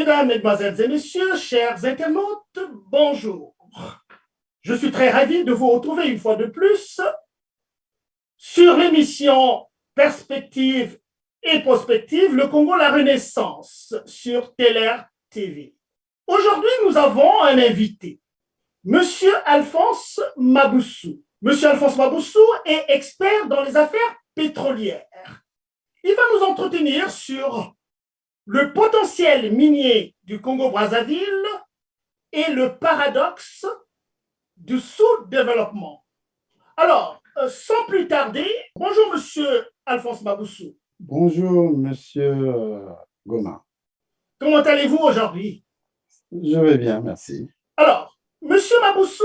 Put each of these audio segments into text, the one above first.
Mesdames, Mesdemoiselles et Messieurs, chers internautes, bonjour. Je suis très ravi de vous retrouver une fois de plus sur l'émission Perspective et Prospective, le Congo, la Renaissance, sur TLR TV. Aujourd'hui, nous avons un invité, Monsieur Alphonse Maboussou. Monsieur Alphonse Maboussou est expert dans les affaires pétrolières. Il va nous entretenir sur le potentiel minier du Congo-Brazzaville et le paradoxe du sous-développement. Alors, sans plus tarder, bonjour Monsieur Alphonse Maboussou. Bonjour Monsieur Goma. Comment allez-vous aujourd'hui? Je vais bien, merci. Alors, Monsieur Maboussou,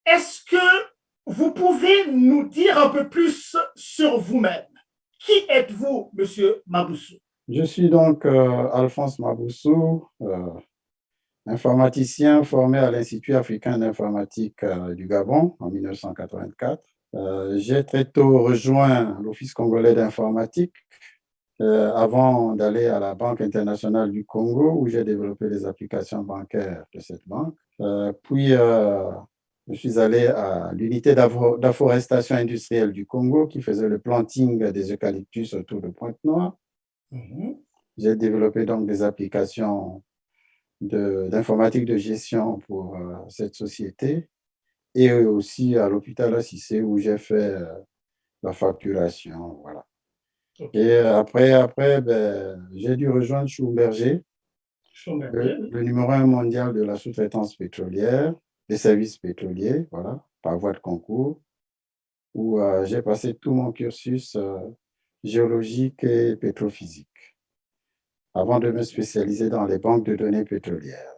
est-ce que vous pouvez nous dire un peu plus sur vous-même? Qui êtes-vous, Monsieur Maboussou? Je suis donc Alphonse Maboussou, informaticien formé à l'Institut africain d'informatique du Gabon en 1984. J'ai très tôt rejoint l'Office congolais d'informatique avant d'aller à la Banque internationale du Congo où j'ai développé les applications bancaires de cette banque. Puis, je suis allé à l'unité d'afforestation industrielle du Congo qui faisait le planting des eucalyptus autour de Pointe-Noire. J'ai développé donc des applications d'informatique de gestion pour cette société et aussi à l'hôpital Assissé où j'ai fait la facturation. Voilà. Okay. Et après j'ai dû rejoindre Schlumberger, le numéro 1 mondial de la sous-traitance pétrolière, des services pétroliers, voilà, par voie de concours, où j'ai passé tout mon cursus géologique et pétrophysique, avant de me spécialiser dans les banques de données pétrolières,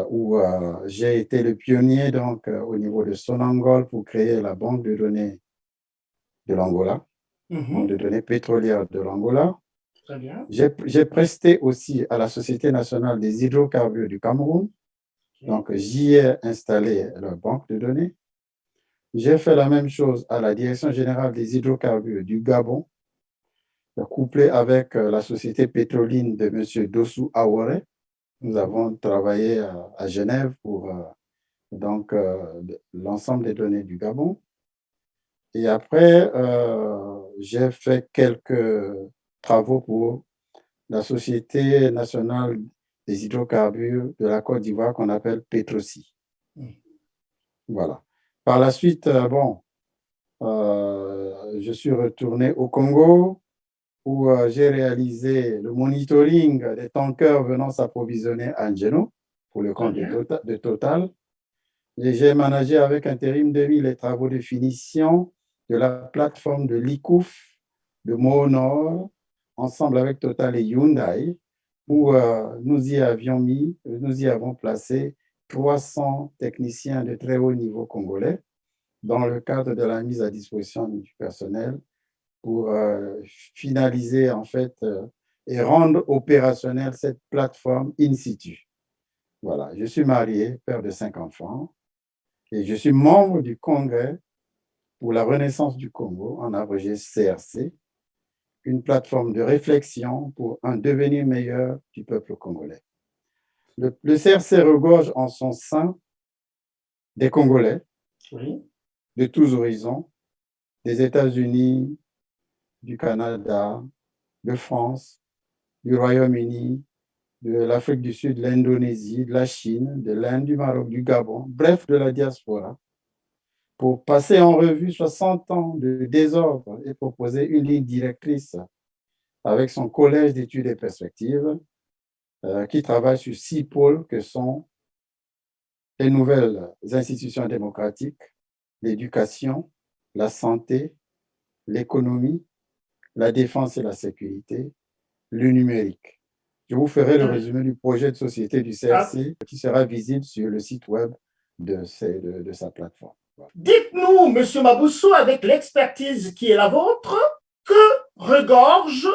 où j'ai été le pionnier donc, au niveau de Sonangol pour créer la banque de données de l'Angola, banque de données pétrolières de l'Angola. Très bien. J'ai presté aussi à la Société nationale des hydrocarbures du Cameroun. Donc, j'y ai installé la banque de données. J'ai fait la même chose à la Direction générale des hydrocarbures du Gabon, couplé avec la société pétroline de M. Dossou Aouaré. Nous avons travaillé à Genève pour l'ensemble des données du Gabon. Et après, j'ai fait quelques travaux pour la Société nationale des hydrocarbures de la Côte d'Ivoire qu'on appelle Petrosi. Voilà. Par la suite, je suis retourné au Congo où j'ai réalisé le monitoring des tankers venant s'approvisionner à Ngeno pour le compte de Total. Et j'ai managé avec Intérim 2000 les travaux de finition de la plateforme de l'ICOUF de Moho-Nord, ensemble avec Total et Hyundai, où nous y avons placé 300 techniciens de très haut niveau congolais dans le cadre de la mise à disposition du personnel pour finaliser en fait et rendre opérationnelle cette plateforme in situ. Voilà, je suis marié, père de 5 enfants, et je suis membre du Congrès pour la Renaissance du Congo, en abrégé CRC, une plateforme de réflexion pour un devenir meilleur du peuple congolais. Le CRC regorge en son sein des Congolais, de tous horizons, des États-Unis, du Canada, de France, du Royaume-Uni, de l'Afrique du Sud, de l'Indonésie, de la Chine, de l'Inde, du Maroc, du Gabon, bref, de la diaspora, pour passer en revue 60 ans de désordre et proposer une ligne directrice avec son collège d'études et perspectives qui travaille sur 6 pôles que sont les nouvelles institutions démocratiques, l'éducation, la santé, l'économie, la défense et la sécurité, le numérique. Je vous ferai le résumé du projet de société du CRC qui sera visible sur le site web de sa plateforme. Voilà. Dites-nous, M. Maboussou, avec l'expertise qui est la vôtre, que regorge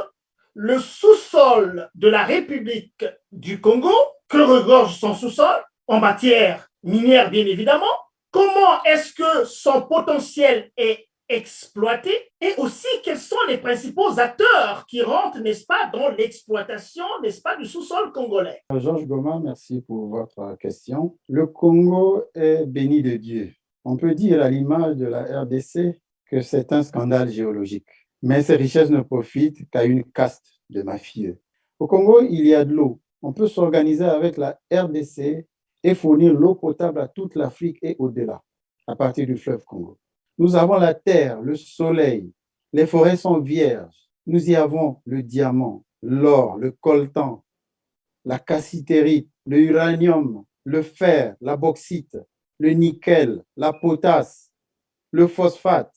le sous-sol de la République du Congo, que regorge son sous-sol en matière minière, bien évidemment. Comment est-ce que son potentiel est exploité et aussi quels sont les principaux acteurs qui rentrent, n'est-ce pas, dans l'exploitation, n'est-ce pas, du sous-sol congolais. Georges Goma, merci pour votre question. Le Congo est béni de Dieu. On peut dire à l'image de la RDC que c'est un scandale géologique. Mais ces richesses ne profitent qu'à une caste de mafieux. Au Congo, il y a de l'eau. On peut s'organiser avec la RDC et fournir l'eau potable à toute l'Afrique et au-delà, à partir du fleuve Congo. Nous avons la terre, le soleil, les forêts sont vierges. Nous y avons le diamant, l'or, le coltan, la cassitérite, le uranium, le fer, la bauxite, le nickel, la potasse, le phosphate,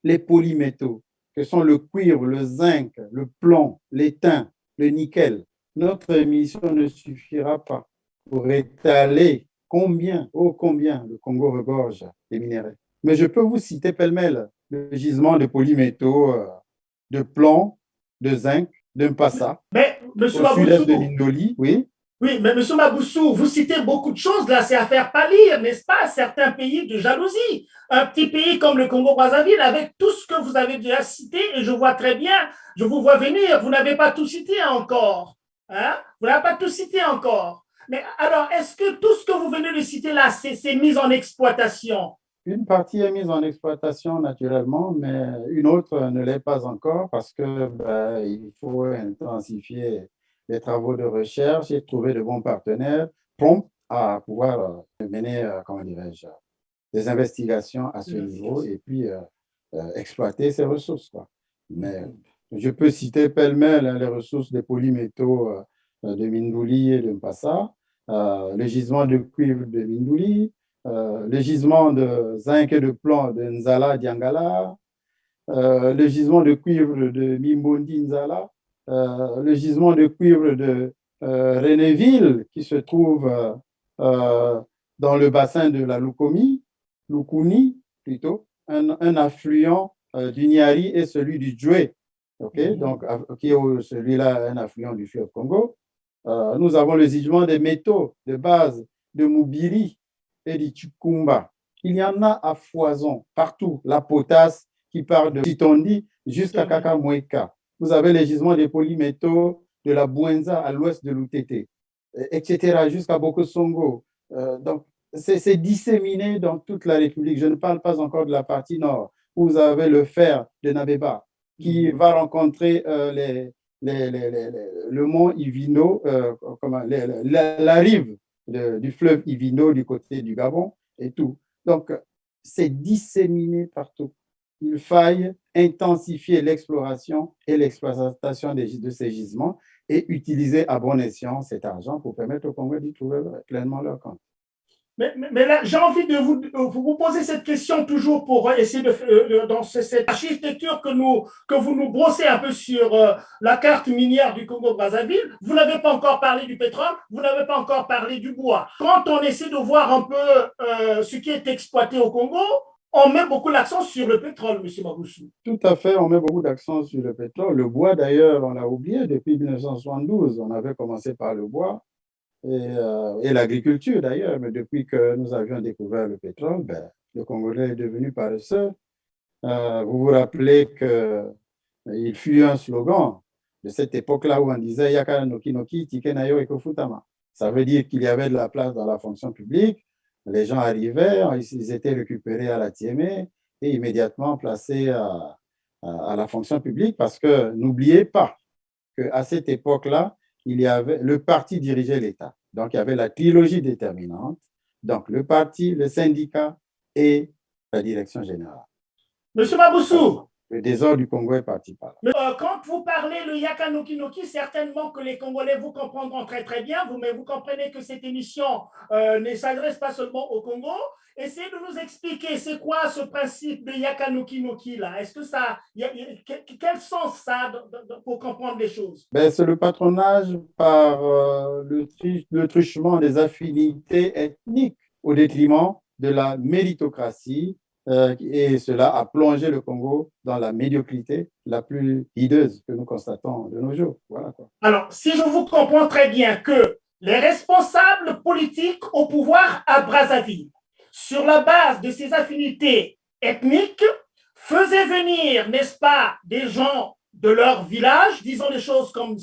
les polymétaux, que sont le cuivre, le zinc, le plomb, l'étain, le nickel. Notre émission ne suffira pas pour étaler combien le Congo regorge des minéraux. Mais je peux vous citer pêle-mêle le gisement de polymétaux, de plomb, de zinc, de Mpassa, Mais, M. au sud-est de Maboussou, Lindoli, oui. oui, mais M. Maboussou, vous citez beaucoup de choses là, c'est à faire pâlir, n'est-ce pas, certains pays de jalousie. Un petit pays comme le Congo-Brazzaville, avec tout ce que vous avez déjà cité, et je vois très bien, je vous vois venir, vous n'avez pas tout cité encore. Hein? Vous n'avez pas tout cité encore. Mais alors, est-ce que tout ce que vous venez de citer là, c'est mis en exploitation? Une partie est mise en exploitation naturellement, mais une autre ne l'est pas encore parce que il faut intensifier les travaux de recherche et trouver de bons partenaires prompts à pouvoir mener, comment dirais-je, des investigations à ce niveau et puis exploiter ces ressources, quoi. Mais je peux citer pêle-mêle les ressources des polymétaux de Mindouli et de Mpassa, le gisement de cuivre de Mindouli, le gisement de zinc et de plomb de Nzala Diangala, le gisement de cuivre de Mimbondi Nzala, le gisement de cuivre de Renéville qui se trouve dans le bassin de la Lukuni plutôt, un affluent du Niari et celui du Djoué, okay? Donc, qui est celui-là un affluent du fleuve Congo. Nous avons le gisement des métaux de base de Moubiri et du Tchukumba. Il y en a à foison partout. La potasse qui part de Titondi jusqu'à Kakamweka. Vous avez les gisements des polymétaux de la Bouenza à l'ouest de l'Outété, etc., jusqu'à Bokosongo. Donc, c'est disséminé dans toute la République. Je ne parle pas encore de la partie nord, où vous avez le fer de Nabeba, qui va rencontrer le mont Ivino, la rive du fleuve Ivino du côté du Gabon et tout. Donc, c'est disséminé partout. Il faille intensifier l'exploration et l'exploitation de ces gisements et utiliser à bon escient cet argent pour permettre au Congo d'y trouver pleinement leur compte. Mais là, j'ai envie de vous poser cette question toujours pour essayer dans cette architecture que vous nous brossez un peu sur la carte minière du Congo-Brazzaville. Vous n'avez pas encore parlé du pétrole, vous n'avez pas encore parlé du bois. Quand on essaie de voir un peu ce qui est exploité au Congo, on met beaucoup l'accent sur le pétrole, M. Maboussou. Tout à fait, on met beaucoup d'accent sur le pétrole. Le bois, d'ailleurs, on l'a oublié depuis 1972. On avait commencé par le bois et l'agriculture, d'ailleurs. Mais depuis que nous avions découvert le pétrole, le Congolais est devenu paresseux. Vous vous rappelez qu'il fut un slogan de cette époque-là où on disait Yaka Noki Noki, Tike Nayo Ekofutama. Ça veut dire qu'il y avait de la place dans la fonction publique. Les gens arrivaient, ils étaient récupérés à la Tiémé et immédiatement placés à la fonction publique parce que n'oubliez pas qu'à cette époque-là, il y avait le parti dirigeait l'État. Donc, il y avait la trilogie déterminante. Donc, le parti, le syndicat et la direction générale. Monsieur Maboussou, le désordre du Congo est parti par là. Quand vous parlez le Yaka Noki Noki, certainement que les Congolais vous comprendront très très bien, mais vous comprenez que cette émission ne s'adresse pas seulement au Congo. Essayez de nous expliquer c'est quoi ce principe de Yaka Noki Noki là. Est-ce que ça, quel sens ça pour comprendre les choses? C'est le patronage par le truchement des affinités ethniques au détriment de la méritocratie. Et cela a plongé le Congo dans la médiocrité la plus hideuse que nous constatons de nos jours. Voilà quoi. Alors, si je vous comprends très bien que les responsables politiques au pouvoir à Brazzaville, sur la base de ces affinités ethniques, faisaient venir, n'est-ce pas, des gens de leur village, disons les choses comme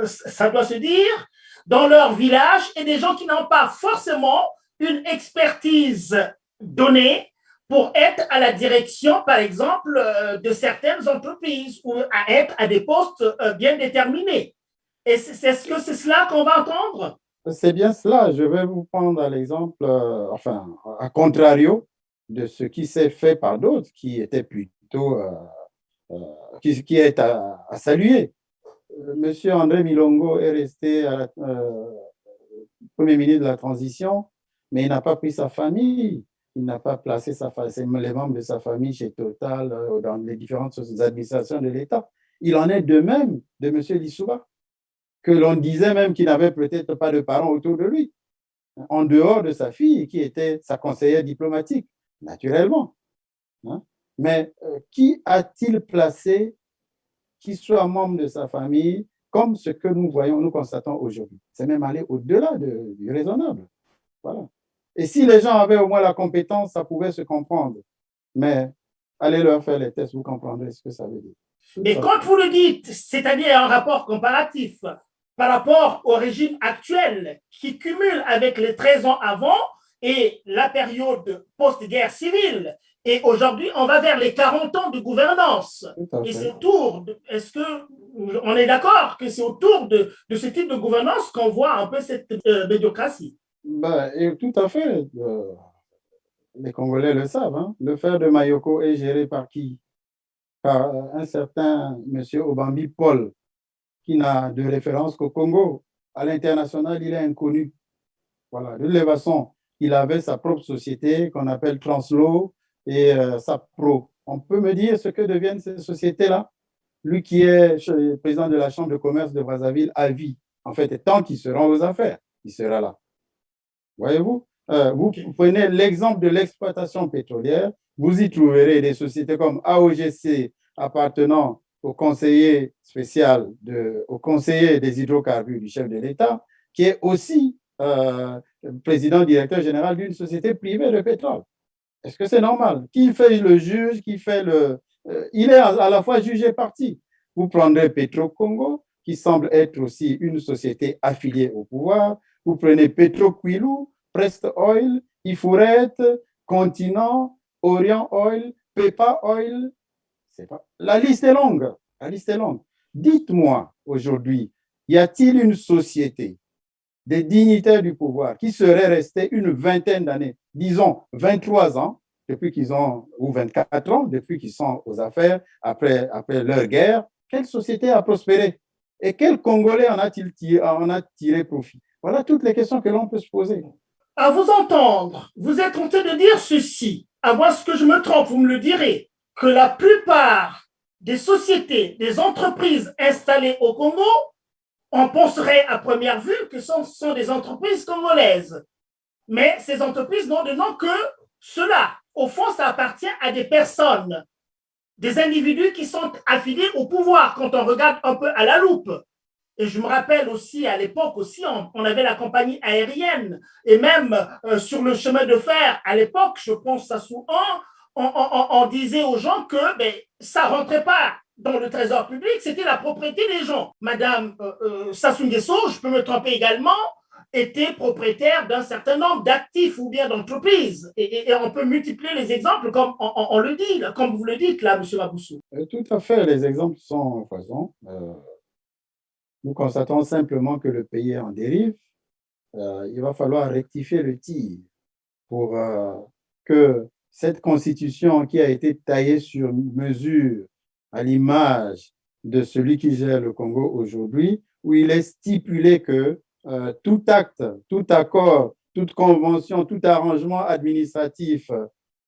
ça doit se dire, dans leur village, et des gens qui n'ont pas forcément une expertise donnée pour être à la direction, par exemple, de certaines entreprises ou à être à des postes bien déterminés. Est-ce que c'est cela qu'on va entendre? C'est bien cela. Je vais vous prendre l'exemple, enfin, à contrario de ce qui s'est fait par d'autres, qui étaient plutôt, qui est à saluer. Monsieur André Milongo est resté Premier ministre de la Transition, mais il n'a pas pris sa famille. Il n'a pas placé les membres de sa famille chez Total dans les différentes administrations de l'État. Il en est de même de M. Lissouba, que l'on disait même qu'il n'avait peut-être pas de parents autour de lui, en dehors de sa fille, qui était sa conseillère diplomatique, naturellement. Mais qui a-t-il placé qui soit membre de sa famille, comme ce que nous voyons, nous constatons aujourd'hui? C'est même aller au-delà du raisonnable. Voilà. Et si les gens avaient au moins la compétence, ça pouvait se comprendre. Mais allez leur faire les tests, vous comprendrez ce que ça veut dire. Mais quand vous le dites, c'est-à-dire un rapport comparatif par rapport au régime actuel qui cumule avec les 13 ans avant et la période post-guerre civile, et aujourd'hui, on va vers les 40 ans de gouvernance. Et c'est autour, est-ce qu'on est d'accord que c'est autour de ce type de gouvernance qu'on voit un peu cette médiocratie? Et tout à fait. Les Congolais le savent. Hein. Le fer de Mayoko est géré par qui? Par un certain monsieur Obambi Paul, qui n'a de référence qu'au Congo. À l'international, il est inconnu. Voilà. De toute façon, il avait sa propre société qu'on appelle Translo et sa pro. On peut me dire ce que deviennent ces sociétés-là? Lui qui est président de la Chambre de commerce de Brazzaville à vie, en fait, et tant qu'il se rend aux affaires, il sera là. Voyez-vous? Vous prenez l'exemple de l'exploitation pétrolière, vous y trouverez des sociétés comme AOGC appartenant au conseiller spécial, au conseiller des hydrocarbures du chef de l'État, qui est aussi président directeur général d'une société privée de pétrole. Est-ce que c'est normal? Qui fait le juge, il est à la fois juge et parti. Vous prendrez Petro-Congo, qui semble être aussi une société affiliée au pouvoir. Vous prenez Petro-Quilou, Prest Oil, Ifuret, Continent, Orient Oil, Pepa Oil. La liste est longue. La liste est longue. Dites-moi aujourd'hui, y a-t-il une société des dignitaires du pouvoir qui seraient restés une vingtaine d'années, disons 23 ans, depuis qu'ils ont, ou 24 ans, depuis qu'ils sont aux affaires, après leur guerre, quelle société a prospéré? Et quel Congolais en a tiré profit? Voilà toutes les questions que l'on peut se poser. À vous entendre, vous êtes en train de dire ceci, à moins que je me trompe, vous me le direz, que la plupart des sociétés, des entreprises installées au Congo, on penserait à première vue que ce sont des entreprises congolaises. Mais ces entreprises n'ont de nom que cela. Au fond, ça appartient à des personnes, des individus qui sont affiliés au pouvoir quand on regarde un peu à la loupe. Et je me rappelle aussi, à l'époque aussi, on avait la compagnie aérienne. Et même sur le chemin de fer, à l'époque, je pense à Souhan, on disait aux gens que ça ne rentrait pas dans le trésor public, c'était la propriété des gens. Madame Sassou Nguesso, je peux me tromper également, était propriétaire d'un certain nombre d'actifs ou bien d'entreprises. Et on peut multiplier les exemples comme on le dit, là, comme vous le dites là, M. Maboussou. Tout à fait, les exemples sont en foison. Nous constatons simplement que le pays est en dérive. Il va falloir rectifier le tir pour que cette constitution qui a été taillée sur mesure à l'image de celui qui gère le Congo aujourd'hui, où il est stipulé que tout acte, tout accord, toute convention, tout arrangement administratif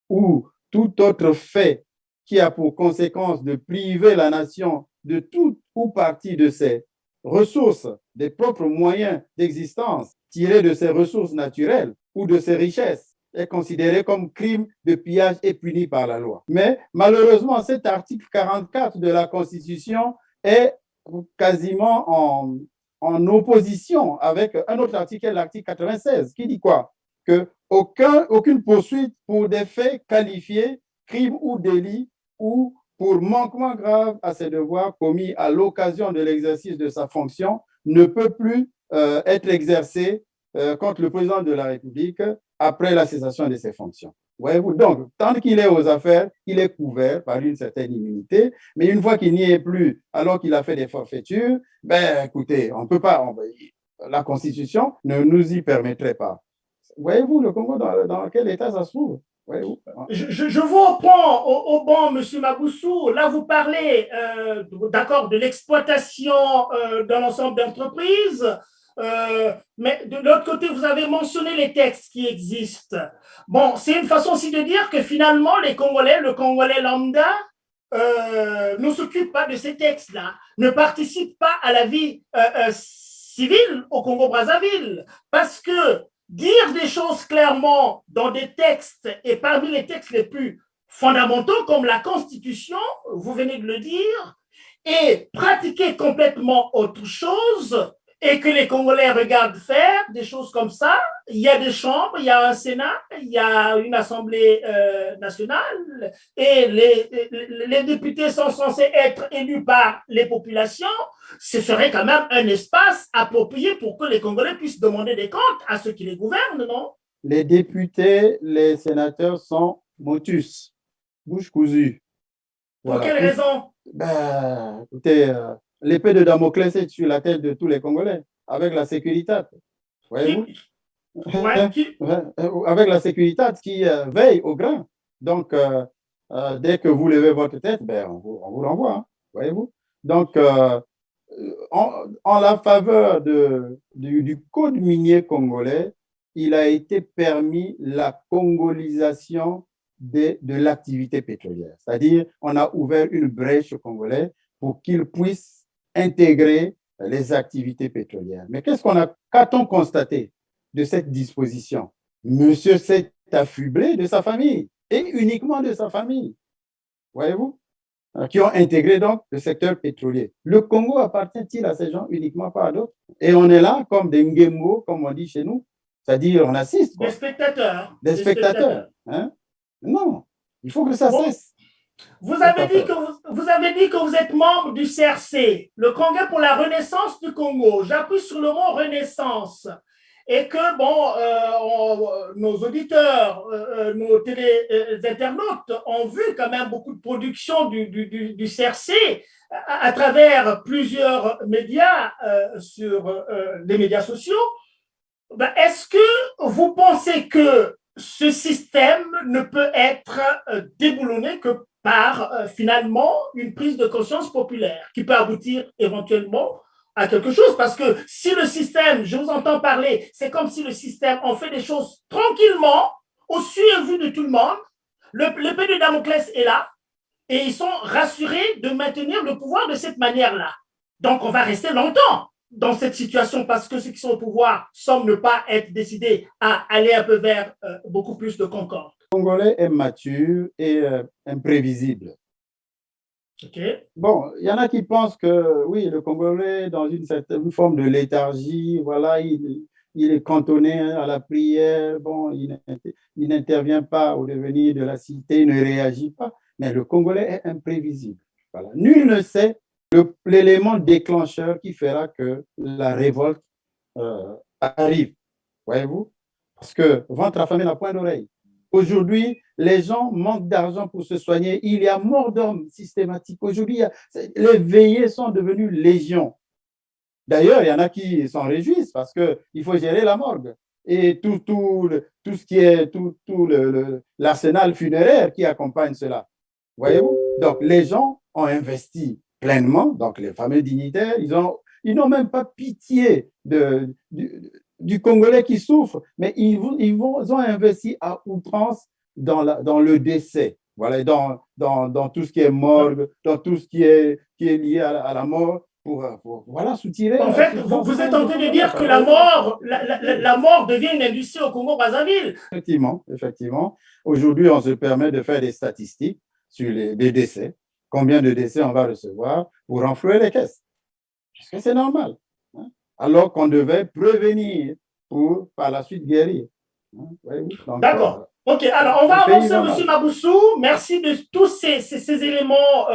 ou tout autre fait qui a pour conséquence de priver la nation de tout ou partie de ses ressources, des propres moyens d'existence tirés de ses ressources naturelles ou de ses richesses, est considéré comme crime de pillage et puni par la loi. Mais malheureusement, cet article 44 de la Constitution est quasiment en opposition avec un autre article, l'article 96, qui dit quoi? Que aucune poursuite pour des faits qualifiés crime ou délit ou pour manquement grave à ses devoirs commis à l'occasion de l'exercice de sa fonction ne peut plus être exercé contre le président de la République après la cessation de ses fonctions. Voyez-vous, donc, tant qu'il est aux affaires, il est couvert par une certaine immunité, mais une fois qu'il n'y est plus, alors qu'il a fait des forfaitures, ben, écoutez, on peut pas, la Constitution ne nous y permettrait pas. Voyez-vous le Congo dans quel état ça se trouve? Voyez-vous? Je vous reprends au banc, M. Maboussou. Là, vous parlez, d'accord, de l'exploitation dans l'ensemble d'entreprises, mais de l'autre côté, vous avez mentionné les textes qui existent. Bon, c'est une façon aussi de dire que finalement, les Congolais, le Congolais lambda, ne s'occupe pas de ces textes-là, ne participe pas à la vie civile au Congo-Brazzaville, parce que dire des choses clairement dans des textes, et parmi les textes les plus fondamentaux, comme la Constitution, vous venez de le dire, et pratiquer complètement autre chose, et que les Congolais regardent faire des choses comme ça. Il y a des chambres, il y a un Sénat, il y a une Assemblée nationale, et les députés sont censés être élus par les populations. Ce serait quand même un espace approprié pour que les Congolais puissent demander des comptes à ceux qui les gouvernent, non? Les députés, les sénateurs sont motus, bouche cousue. Pour Voilà. quelle raison? Ben, écoutez, l'épée de Damoclès est sur la tête de tous les Congolais, avec la sécurité. Voyez-vous? Avec la sécurité qui veille au grain. Donc, dès que vous levez votre tête, ben, on vous l'envoie. Hein, voyez-vous? Donc, en la faveur du code minier congolais, il a été permis la congolisation de l'activité pétrolière. C'est-à-dire, on a ouvert une brèche aux Congolais pour qu'ils puissent intégrer les activités pétrolières. Mais qu'a-t-on constaté de cette disposition? Monsieur s'est affublé de sa famille, et uniquement de sa famille. Voyez-vous? Qui ont intégré donc le secteur pétrolier. Le Congo appartient-il à ces gens uniquement, pas à d'autres? Et on est là comme des Ngembo, comme on dit chez nous, c'est-à-dire on assiste. Quoi. Des spectateurs. Des spectateurs. Hein? Non, il faut que ça cesse. Vous avez dit que vous êtes membre du CRC, le Congrès pour la Renaissance du Congo. J'appuie sur le mot Renaissance. Et que, bon, nos auditeurs, nos téléinternautes ont vu quand même beaucoup de productions du CRC à travers plusieurs médias sur les médias sociaux. Ben, est-ce que vous pensez que ce système ne peut être déboulonné que par finalement une prise de conscience populaire qui peut aboutir éventuellement à quelque chose? Parce que si le système, je vous entends parler, c'est comme si le système en fait des choses tranquillement, au su et vu de tout le monde, l'épée de Damoclès est là et ils sont rassurés de maintenir le pouvoir de cette manière-là. Donc on va rester longtemps dans cette situation parce que ceux qui sont au pouvoir semblent ne pas être décidés à aller un peu vers beaucoup plus de concorde. Le Congolais est mature et imprévisible. Okay. Bon, il y en a qui pensent que oui, le Congolais est dans une certaine forme de léthargie, voilà, il est cantonné à la prière, bon, il n'intervient pas au devenir de la cité, il ne réagit pas, mais le Congolais est imprévisible. Voilà. Nul ne sait l'élément déclencheur qui fera que la révolte arrive, voyez-vous? Parce que ventre affamé n'a point d'oreille. Aujourd'hui, les gens manquent d'argent pour se soigner. Il y a mort d'hommes systématique. Aujourd'hui, les veillées sont devenues légion. D'ailleurs, il y en a qui s'en réjouissent parce qu'il faut gérer la morgue. Et tout ce qui est, l'arsenal funéraire qui accompagne cela. Voyez-vous? Donc, les gens ont investi pleinement. Donc, les fameux dignitaires, ils n'ont même pas pitié du Congolais qui souffre, mais ils ont investi à outrance dans le décès, voilà, dans tout ce qui est morgue, dans tout ce qui est lié à la mort, pour voilà, soutirer. En fait, vous êtes en train de dire que la mort devient une industrie au Congo-Brazzaville. Effectivement. Aujourd'hui, on se permet de faire des statistiques sur les décès. Combien de décès on va recevoir pour renflouer les caisses? Est-ce que c'est normal? Hein? Alors qu'on devait prévenir pour par la suite guérir. D'accord. Ok, alors on Le va pays avancer, va Monsieur mal. Maboussou. Merci de tous ces éléments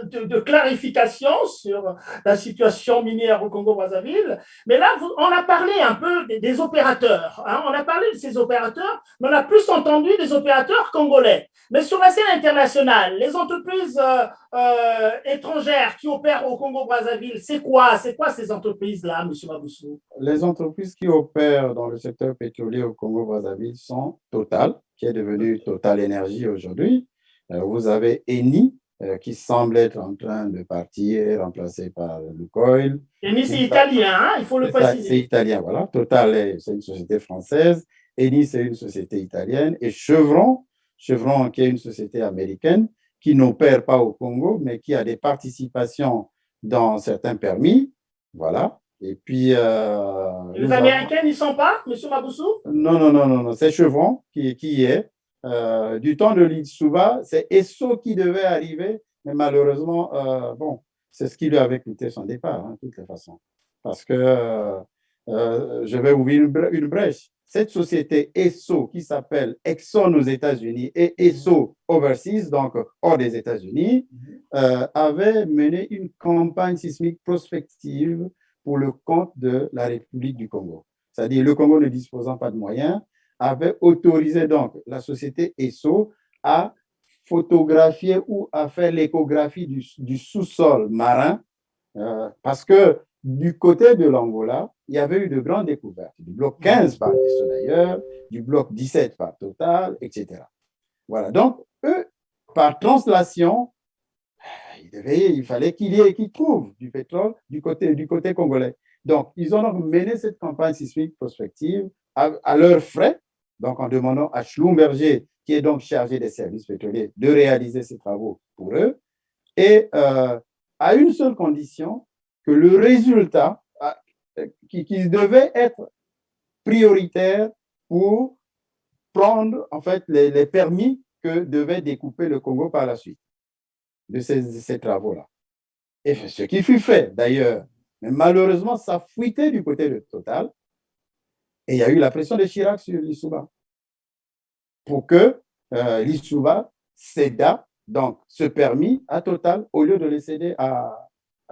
de clarification sur la situation minière au Congo-Brazzaville. Mais là, on a parlé un peu des opérateurs. Hein. On a parlé de ces opérateurs, mais on a plus entendu des opérateurs congolais. Mais sur la scène internationale, les entreprises étrangères qui opèrent au Congo-Brazzaville, c'est quoi? C'est quoi ces entreprises-là, Monsieur Maboussou? Les entreprises qui opèrent dans le secteur pétrolier au Congo-Brazzaville sont Total, qui est devenu Total Énergie aujourd'hui. Vous avez Eni, qui semble être en train de partir, et remplacé par Lukoil. Eni, c'est Vous avez italien, hein, il faut le C'est préciser. italien, voilà. Total, c'est une société française. Eni, c'est une société italienne. Et Chevron, qui est une société américaine, qui n'opère pas au Congo, mais qui a des participations dans certains permis. Voilà. Et puis, Et les nous avons... Américains n'y sont pas, Monsieur Maboussou? Non, non, non, non, non. C'est Chevron qui y est. Du temps de l'Itsuba, c'est Esso qui devait arriver, mais malheureusement, bon, c'est ce qui lui avait coûté son départ, hein, de toutes les façons. Parce que je vais ouvrir une brèche. Cette société Esso qui s'appelle Exxon aux États-Unis et Esso Overseas, donc hors des États-Unis, avait mené une campagne sismique prospective pour le compte de la République du Congo. C'est-à-dire le Congo ne disposant pas de moyens, avait autorisé donc la société Esso à photographier ou à faire l'échographie du sous-sol marin, parce que du côté de l'Angola, il y avait eu de grandes découvertes, du bloc 15 par Esso d'ailleurs, du bloc 17 par Total, etc. Voilà, donc eux, par translation, il fallait qu'ils trouvent du pétrole du côté congolais. Donc, ils ont donc mené cette campagne sismique prospective à leurs frais, donc en demandant à Schlumberger, qui est donc chargé des services pétroliers, de réaliser ces travaux pour eux, et à une seule condition, que le résultat, qui devait être prioritaire pour prendre en fait les permis que devait découper le Congo par la suite de ces travaux-là. Et ce qui fut fait d'ailleurs. Mais malheureusement, ça fuitait du côté de Total. Et il y a eu la pression de Chirac sur l'Issouba pour que l'Issouba céda donc ce permis à Total au lieu de le céder à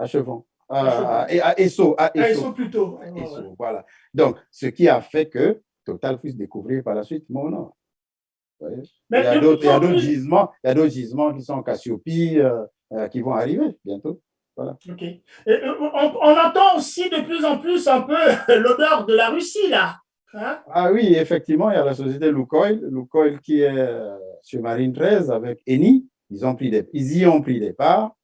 Chevron. À Chevron. À Esso. Ah, ils sont plutôt. Ouais, ouais. Voilà. Donc, ce qui a fait que Total puisse découvrir par la suite mon nom. Il y Mais a de plus en plus. d'autres gisements qui sont en Cassiopie, qui vont arriver bientôt. Voilà. Ok. On entend aussi de plus en plus un peu l'odeur de la Russie, là. Hein? Ah oui, effectivement, il y a la société Lukoil qui est sur Marine 13 avec Eni. Ils y ont pris des parts.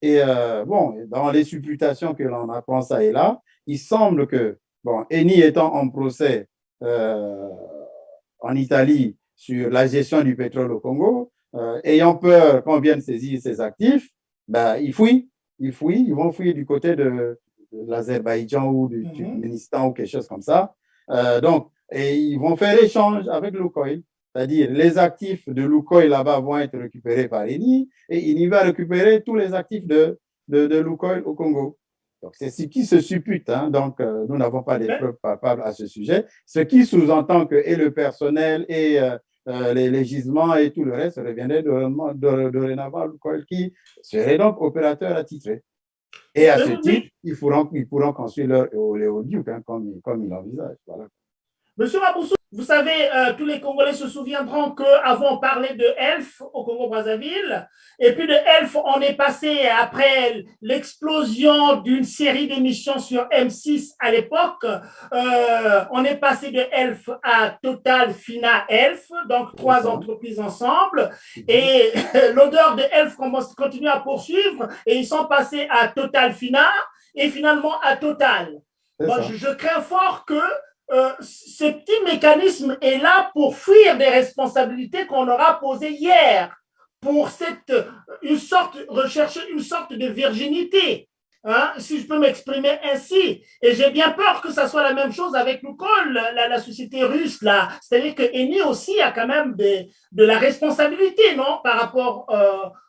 Et bon, dans les supputations que l'on apprend ça et là, il semble que, bon, Eni étant en procès euh, en Italie sur la gestion du pétrole au Congo, ayant peur qu'on vienne saisir ses actifs, ben, ils vont fuir du côté de l'Azerbaïdjan ou du Turkménistan ou quelque chose comme ça. Donc, et ils vont faire échange avec Lukoil. C'est-à-dire, les actifs de Lukoil là-bas vont être récupérés par Eni et Eni va récupérer tous les actifs de Lukoil au Congo. Donc, c'est ce qui se suppute. Hein. Donc, nous n'avons pas de preuves palpables à ce sujet. Ce qui sous-entend que et le personnel et les gisements et tout le reste reviendraient dorénavant à Lukoil qui serait donc opérateur attitré. Et à ce titre, ils pourront construire leur oléoduc hein, comme ils l'envisagent. Voilà. Monsieur Maboussou, vous savez, tous les Congolais se souviendront qu'avant on parlait de ELF au Congo-Brazzaville, et puis de ELF, on est passé après l'explosion d'une série d'émissions sur M6 à l'époque, on est passé de ELF à Total Fina ELF, donc trois entreprises ensemble, et l'odeur de ELF continue à poursuivre, et ils sont passés à Total Fina, et finalement à Total. Donc, je crains fort que ce petit mécanisme est là pour fuir des responsabilités qu'on aura posées hier, pour rechercher une sorte de virginité. hein, si je peux m'exprimer ainsi. Et j'ai bien peur que ça soit la même chose avec Lukoil, la société russe, là. C'est-à-dire que Eni aussi a quand même de la responsabilité, non, par rapport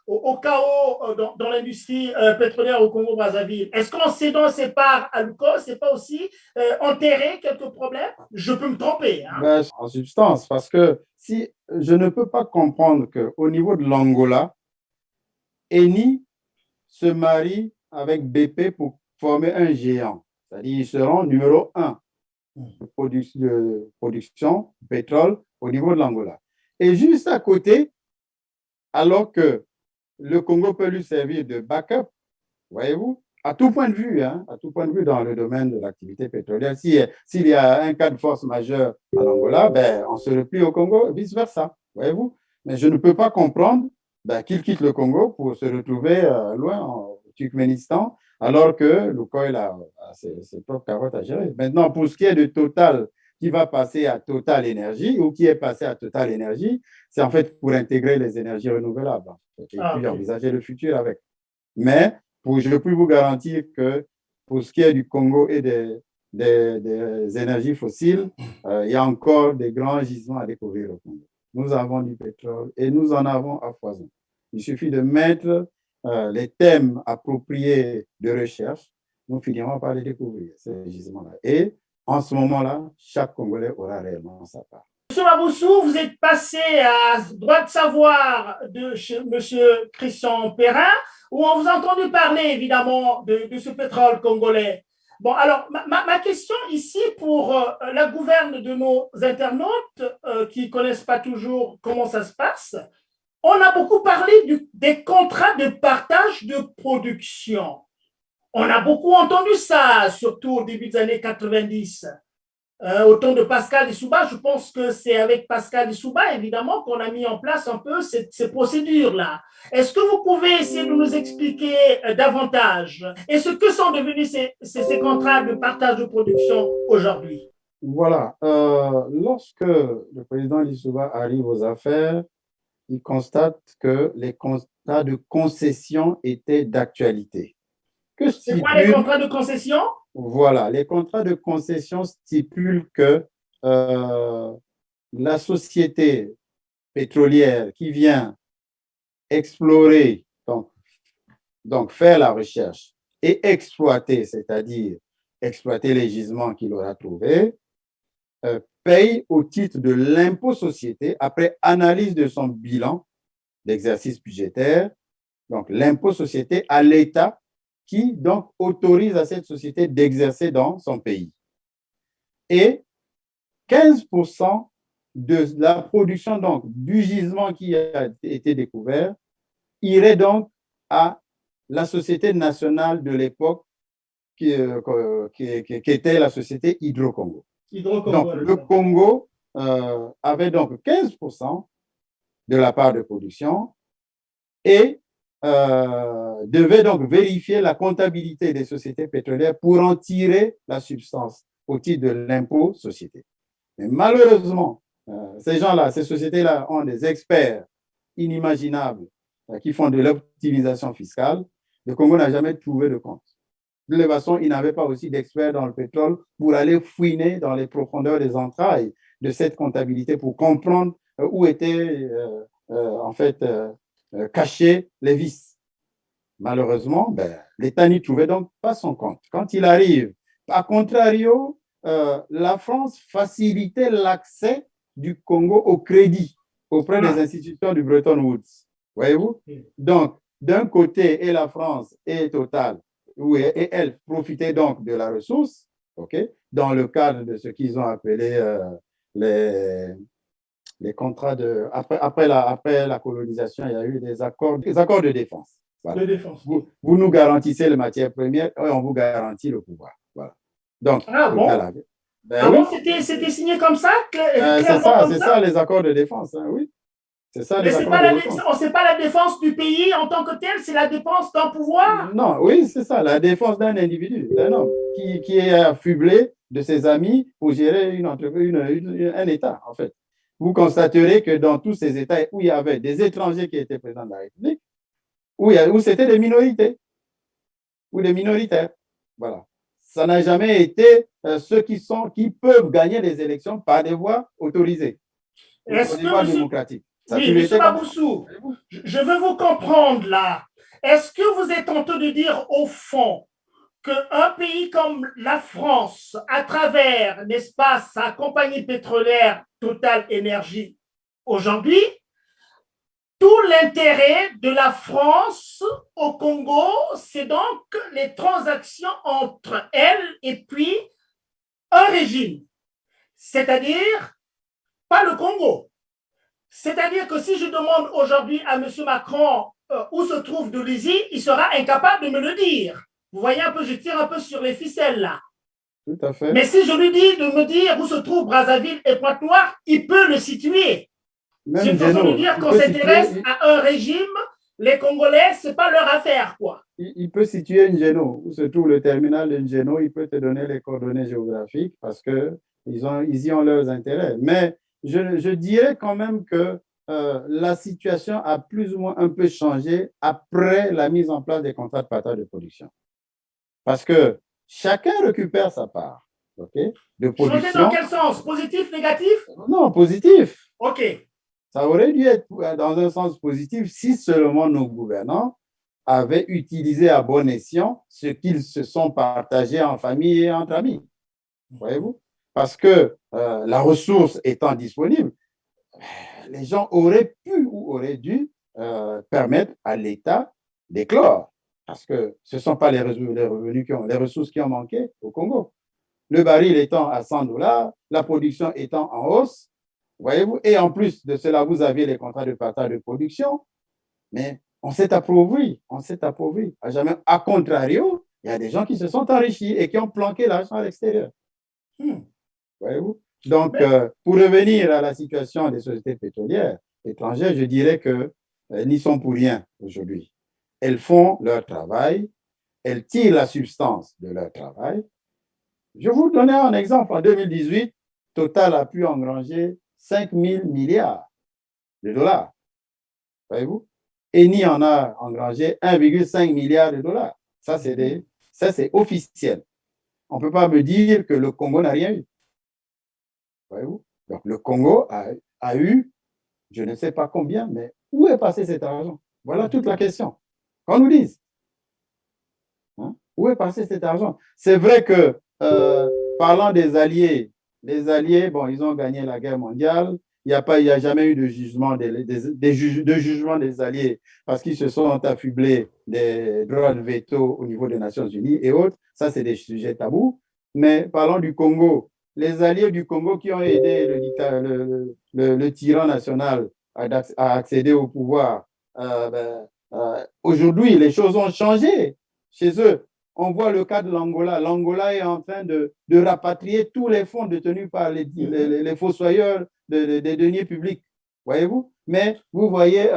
au chaos dans l'industrie pétrolière au Congo-Brazzaville. Est-ce qu'en cédant ses parts à Lukoil, c'est pas aussi enterrer quelques problèmes? Je peux me tromper, hein. Ben, en substance, parce que si je ne peux pas comprendre qu'au niveau de l'Angola, Eni se marie avec BP pour former un géant. C'est-à-dire ils seront numéro un de production de pétrole au niveau de l'Angola. Et juste à côté, alors que le Congo peut lui servir de backup, voyez-vous, à tout point de vue, hein, à tout point de vue dans le domaine de l'activité pétrolière. S'il y a un cas de force majeure en Angola, ben, on se replie au Congo, vice-versa, voyez-vous. Mais je ne peux pas comprendre ben, qu'il quitte le Congo pour se retrouver loin, au Turkménistan, alors que Lukoil a ses propres carottes à gérer. Maintenant, pour ce qui est de Total, qui va passer à Total Énergie ou qui est passé à Total Énergie, c'est en fait pour intégrer les énergies renouvelables et puis Okay. envisager le futur avec. Mais je peux vous garantir que pour ce qui est du Congo et des énergies fossiles, il y a encore des grands gisements à découvrir au Congo. Nous avons du pétrole et nous en avons à foison. Il suffit de mettre les thèmes appropriés de recherche, nous finirons par les découvrir, ces gisements-là. Et en ce moment-là, chaque Congolais aura réellement sa part. Monsieur Maboussou, vous êtes passé à droit de savoir de chez Monsieur Christian Perrin, où on vous a entendu parler évidemment de ce pétrole congolais. Bon, alors, ma question ici pour la gouverne de nos internautes qui ne connaissent pas toujours comment ça se passe, on a beaucoup parlé des contrats de partage de production. On a beaucoup entendu ça, surtout au début des années 90. Au temps de Pascal Lissouba, je pense que c'est avec Pascal Lissouba, évidemment, qu'on a mis en place un peu ces procédures-là. Est-ce que vous pouvez essayer de nous expliquer davantage et ce que sont devenus ces contrats de partage de production aujourd'hui? Voilà. Lorsque le président Lissouba arrive aux affaires, il constate que les contrats de concession étaient d'actualité. Que C'est quoi les stipule, contrats de concession? voilà, les contrats de concession stipulent que euh, la société pétrolière qui vient explorer, donc faire la recherche et exploiter, c'est-à-dire exploiter les gisements qu'il aura trouvés, paye au titre de l'impôt société, après analyse de son bilan d'exercice budgétaire, donc l'impôt société à l'État qui donc autorise à cette société d'exercer dans son pays. Et 15% de la production donc, du gisement qui a été découvert irait donc à la société nationale de l'époque qui était la société Hydro-Congo. Donc, le Congo avait donc 15% de la part de production et devait donc vérifier la comptabilité des sociétés pétrolières pour en tirer la substance au titre de l'impôt société. Mais malheureusement, ces gens-là, ces sociétés-là ont des experts inimaginables qui font de l'optimisation fiscale. Le Congo n'a jamais trouvé de compte. De toute façon, il n'avait pas aussi d'experts dans le pétrole pour aller fouiner dans les profondeurs des entrailles de cette comptabilité pour comprendre où étaient en fait cachés les vices. Malheureusement, l'État n'y trouvait donc pas son compte. Quand il arrive, à contrario, la France facilitait l'accès du Congo au crédit auprès des institutions du Bretton Woods. Voyez-vous? Donc, d'un côté, et la France et Total, et elle profitait donc de la ressource, okay, dans le cadre de ce qu'ils ont appelé les contrats de. Après la colonisation, il y a eu des accords de défense. Voilà. De défense. Vous nous garantissez les matières premières et on vous garantit le pouvoir. Voilà. Donc, bon? Oui. Bon, c'était signé comme ça, c'est ça les accords de défense, hein, oui. C'est ça mais c'est pas la défense du pays en tant que tel, c'est la défense d'un pouvoir. Non, oui, c'est ça, la défense d'un individu, d'un homme qui est affublé de ses amis pour gérer un État, en fait. Vous constaterez que dans tous ces États où il y avait des étrangers qui étaient présidents de la République, où c'était des minorités, ou des minoritaires. Voilà. Ça n'a jamais été ceux qui peuvent gagner les élections par des voies autorisées, Est-ce des que, voies monsieur, démocratiques. Ça a oui, toujours monsieur été comme ça. Baboussou, je veux vous comprendre là. Est-ce que vous êtes en train de dire au fond qu'un pays comme la France, à travers, n'est-ce pas, sa compagnie pétrolière Total Énergie, aujourd'hui, tout l'intérêt de la France au Congo, c'est donc les transactions entre elle et puis un régime, c'est-à-dire pas le Congo. C'est-à-dire que si je demande aujourd'hui à M. Macron où se trouve Dolisie, il sera incapable de me le dire. Vous voyez un peu, je tire un peu sur les ficelles là. Tout à fait. Mais si je lui dis de me dire où se trouve Brazzaville et Pointe-Noire, il peut le situer. Même C'est une façon de Geno, dire il qu'on peut s'intéresse situer, à un régime, les Congolais, c'est pas leur affaire, quoi. il peut situer Ngeno, où se trouve le terminal de Ngeno, il peut te donner les coordonnées géographiques parce qu'ils y ont leurs intérêts. Mais je dirais quand même que la situation a plus ou moins un peu changé après la mise en place des contrats de partage de production. Parce que chacun récupère sa part, OK, de Changer dans production. quel sens? Positif, négatif? Non, positif. OK. Ça aurait dû être dans un sens positif si seulement nos gouvernants avaient utilisé à bon escient ce qu'ils se sont partagés en famille et entre amis. Voyez-vous? Parce que la ressource étant disponible, les gens auraient pu ou auraient dû permettre à l'État d'éclore. Parce que ce ne sont pas les revenus les ressources qui ont manqué au Congo. Le baril étant à 100 $, la production étant en hausse, voyez-vous, et en plus de cela, vous aviez les contrats de partage de production, mais on s'est appauvri, on s'est appauvri. À jamais. À contrario, il y a des gens qui se sont enrichis et qui ont planqué l'argent à l'extérieur. Voyez-vous? Donc, pour revenir à la situation des sociétés pétrolières étrangères, je dirais que n'y sont pour rien aujourd'hui. Elles font leur travail, elles tirent la substance de leur travail. Je vais vous donner un exemple. En 2018, Total a pu engranger 5 000 milliards de dollars. Voyez-vous? Eni en a engrangé 1,5 milliard de dollars. Ça, c'est officiel. On ne peut pas me dire que le Congo n'a rien eu. Voyez-vous? Donc, le Congo a eu, je ne sais pas combien, mais où est passé cet argent? Voilà toute la question. Qu'on nous dise. Hein? Où est passé cet argent? C'est vrai que, parlant des alliés, les alliés, bon, ils ont gagné la guerre mondiale. Il n'y a jamais eu de jugement de jugement des alliés parce qu'ils se sont affublés des droits de veto au niveau des Nations Unies et autres. Ça, c'est des sujets tabous. Mais parlons du Congo. Les alliés du Congo qui ont aidé le tyran national à accéder au pouvoir, aujourd'hui, les choses ont changé chez eux. On voit le cas de l'Angola. L'Angola est en train de rapatrier tous les fonds détenus par les fossoyeurs des deniers publics. Voyez-vous? Mais vous voyez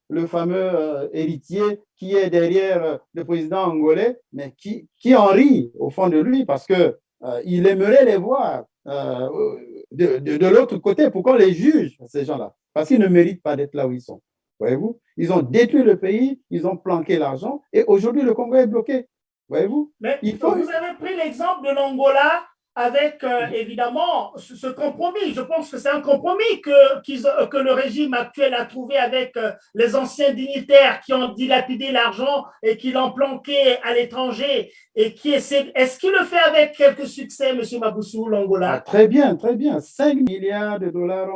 le fameux héritier qui est derrière le président angolais, mais qui en rit au fond de lui parce qu'il aimerait les voir de l'autre côté pour qu'on les juge, ces gens-là, parce qu'ils ne méritent pas d'être là où ils sont. Voyez-vous? Ils ont détruit le pays, ils ont planqué l'argent et aujourd'hui, le Congo est bloqué. Voyez-vous? Mais vous avez pris l'exemple de l'Angola avec évidemment ce compromis. Je pense que c'est un compromis que le régime actuel a trouvé avec les anciens dignitaires qui ont dilapidé l'argent et qui l'ont planqué à l'étranger et qui essaie. Est-ce qu'il le fait avec quelques succès, M. Maboussou, l'Angola? Très bien, très bien. 5 milliards de dollars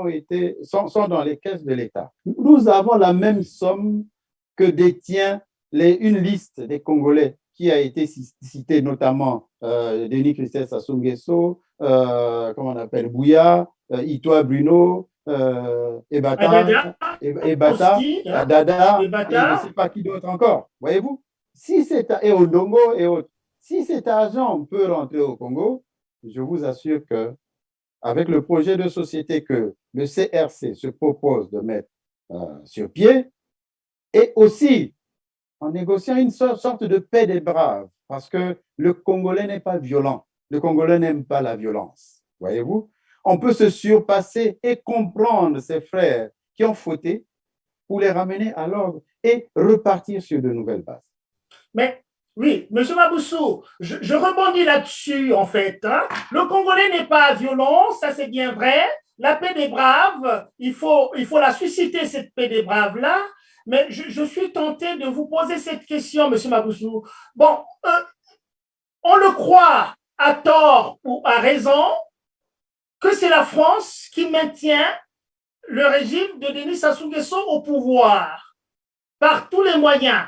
sont dans les caisses de l'État. Nous avons la même somme que détient une liste des Congolais qui a été citée notamment Denis Christophe Sassou Nguesso, comment on appelle, Bouya, Itoa Bruno, Adada, Ebata, aussi, hein, Dada, et et je ne Bata. sais pas qui d'autre encore. Voyez-vous? Et Odongo et autres. Si cet argent peut rentrer au Congo, je vous assure que avec le projet de société que le CRC se propose de mettre sur pied, et aussi en négociant une sorte de paix des braves, parce que le Congolais n'est pas violent. Le Congolais n'aime pas la violence. Voyez-vous? On peut se surpasser et comprendre ses frères qui ont fauté pour les ramener à l'ordre et repartir sur de nouvelles bases. Mais Oui, Monsieur Maboussou, je rebondis là-dessus, en fait. Hein. Le Congolais n'est pas violent, ça c'est bien vrai. La paix des braves, il faut la susciter, cette paix des braves-là. Mais je suis tenté de vous poser cette question, Monsieur Maboussou. Bon, on le croit à tort ou à raison que c'est la France qui maintient le régime de Denis Sassou Nguesso au pouvoir par tous les moyens.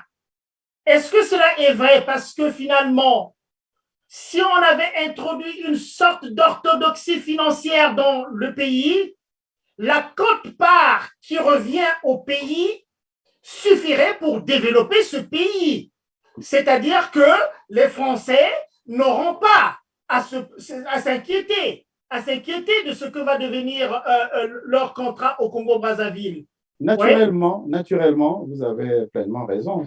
Est-ce que cela est vrai? Parce que finalement, si on avait introduit une sorte d'orthodoxie financière dans le pays, la quote-part qui revient au pays suffirait pour développer ce pays. C'est-à-dire que les Français n'auront pas à s'inquiéter de ce que va devenir leur contrat au Congo-Brazzaville. Naturellement, vous avez pleinement raison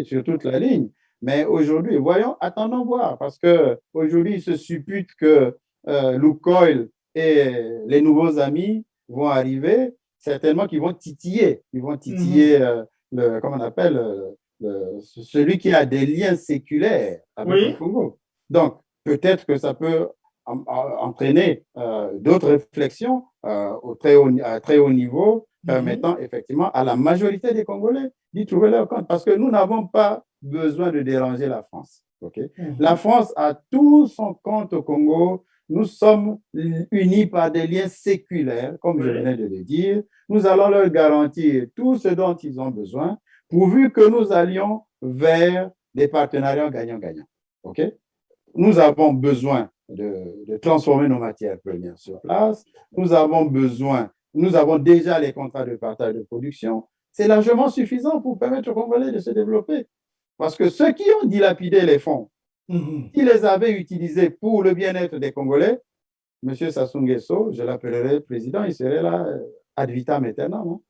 sur toute la ligne. Mais aujourd'hui, voyons, attendons voir, parce que aujourd'hui, il se suppute que Lukoil et les nouveaux amis vont arriver, certainement qu'ils vont titiller. Ils vont titiller, comment on appelle, celui qui a des liens séculaires avec le Congo. Donc, peut-être que ça peut entraîner d'autres réflexions à très haut niveau, permettant effectivement à la majorité des Congolais d'y trouver leur compte. Parce que nous n'avons pas besoin de déranger la France. Okay? La France a tout son compte au Congo. Nous sommes unis par des liens séculaires, comme je venais de le dire. Nous allons leur garantir tout ce dont ils ont besoin, pourvu que nous allions vers des partenariats gagnant-gagnant. Okay? Nous avons besoin de transformer nos matières premières sur place. Nous avons déjà les contrats de partage de production. C'est largement suffisant pour permettre aux Congolais de se développer. Parce que ceux qui ont dilapidé les fonds, qui les avaient utilisés pour le bien-être des Congolais, M. Sassou Nguesso, je l'appellerai président, il serait là ad vitam aeternam. Non?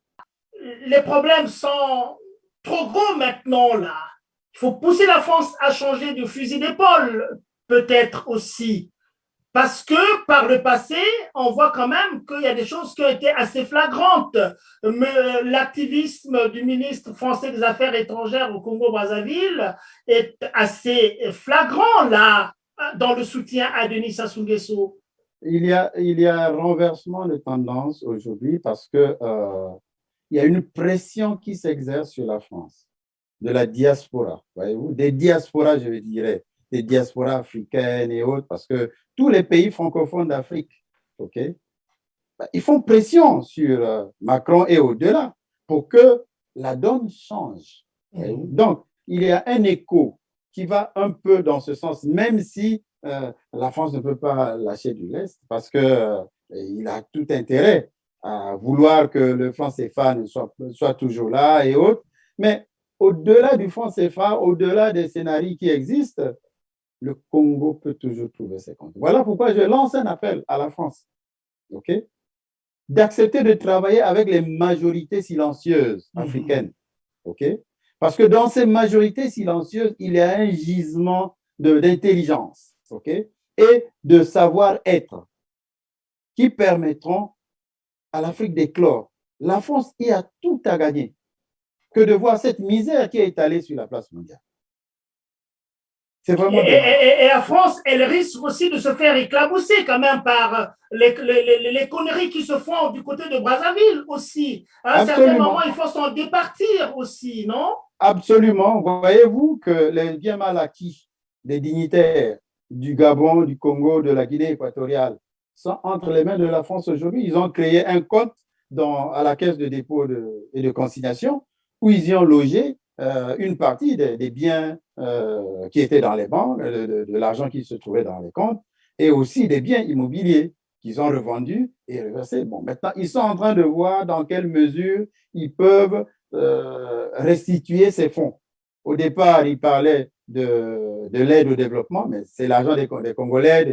Les problèmes sont trop gros maintenant, là. Il faut pousser la France à changer de fusil d'épaule, peut-être aussi. Parce que par le passé, on voit quand même qu'il y a des choses qui ont été assez flagrantes. L'activisme du ministre français des Affaires étrangères au Congo-Brazzaville est assez flagrant là, dans le soutien à Denis Sassou Nguesso. Il y a un renversement de tendance aujourd'hui parce que il y a une pression qui s'exerce sur la France, de la diaspora, voyez-vous, des diasporas, je dirais, des diasporas africaines et autres, parce que tous les pays francophones d'Afrique, okay, ils font pression sur Macron et au-delà pour que la donne change. Donc, il y a un écho qui va un peu dans ce sens, même si la France ne peut pas lâcher du lest, parce qu'il a tout intérêt à vouloir que le franc CFA soit toujours là et autres. Mais au-delà du franc CFA, au-delà des scénarios qui existent, le Congo peut toujours trouver ses comptes. Voilà pourquoi je lance un appel à la France, okay, d'accepter de travailler avec les majorités silencieuses africaines. Okay? Parce que dans ces majorités silencieuses, il y a un gisement d'intelligence, okay, et de savoir-être qui permettront à l'Afrique d'éclore. La France y a tout à gagner que de voir cette misère qui est étalée sur la place mondiale. C'est vraiment et la France, elle risque aussi de se faire éclabousser quand même par les conneries qui se font du côté de Brazzaville aussi. À un certain moment, il faut s'en départir aussi, non? Absolument. Voyez-vous que les biens mal acquis des dignitaires du Gabon, du Congo, de la Guinée équatoriale sont entre les mains de la France aujourd'hui. Ils ont créé un compte à la caisse de dépôt et de consignation où ils y ont logé une partie des biens qui étaient dans les banques, de l'argent qui se trouvait dans les comptes, et aussi des biens immobiliers qu'ils ont revendus et reversés. Bon, maintenant, ils sont en train de voir dans quelle mesure ils peuvent restituer ces fonds. Au départ, ils parlaient de l'aide au développement, mais c'est l'argent des Congolais,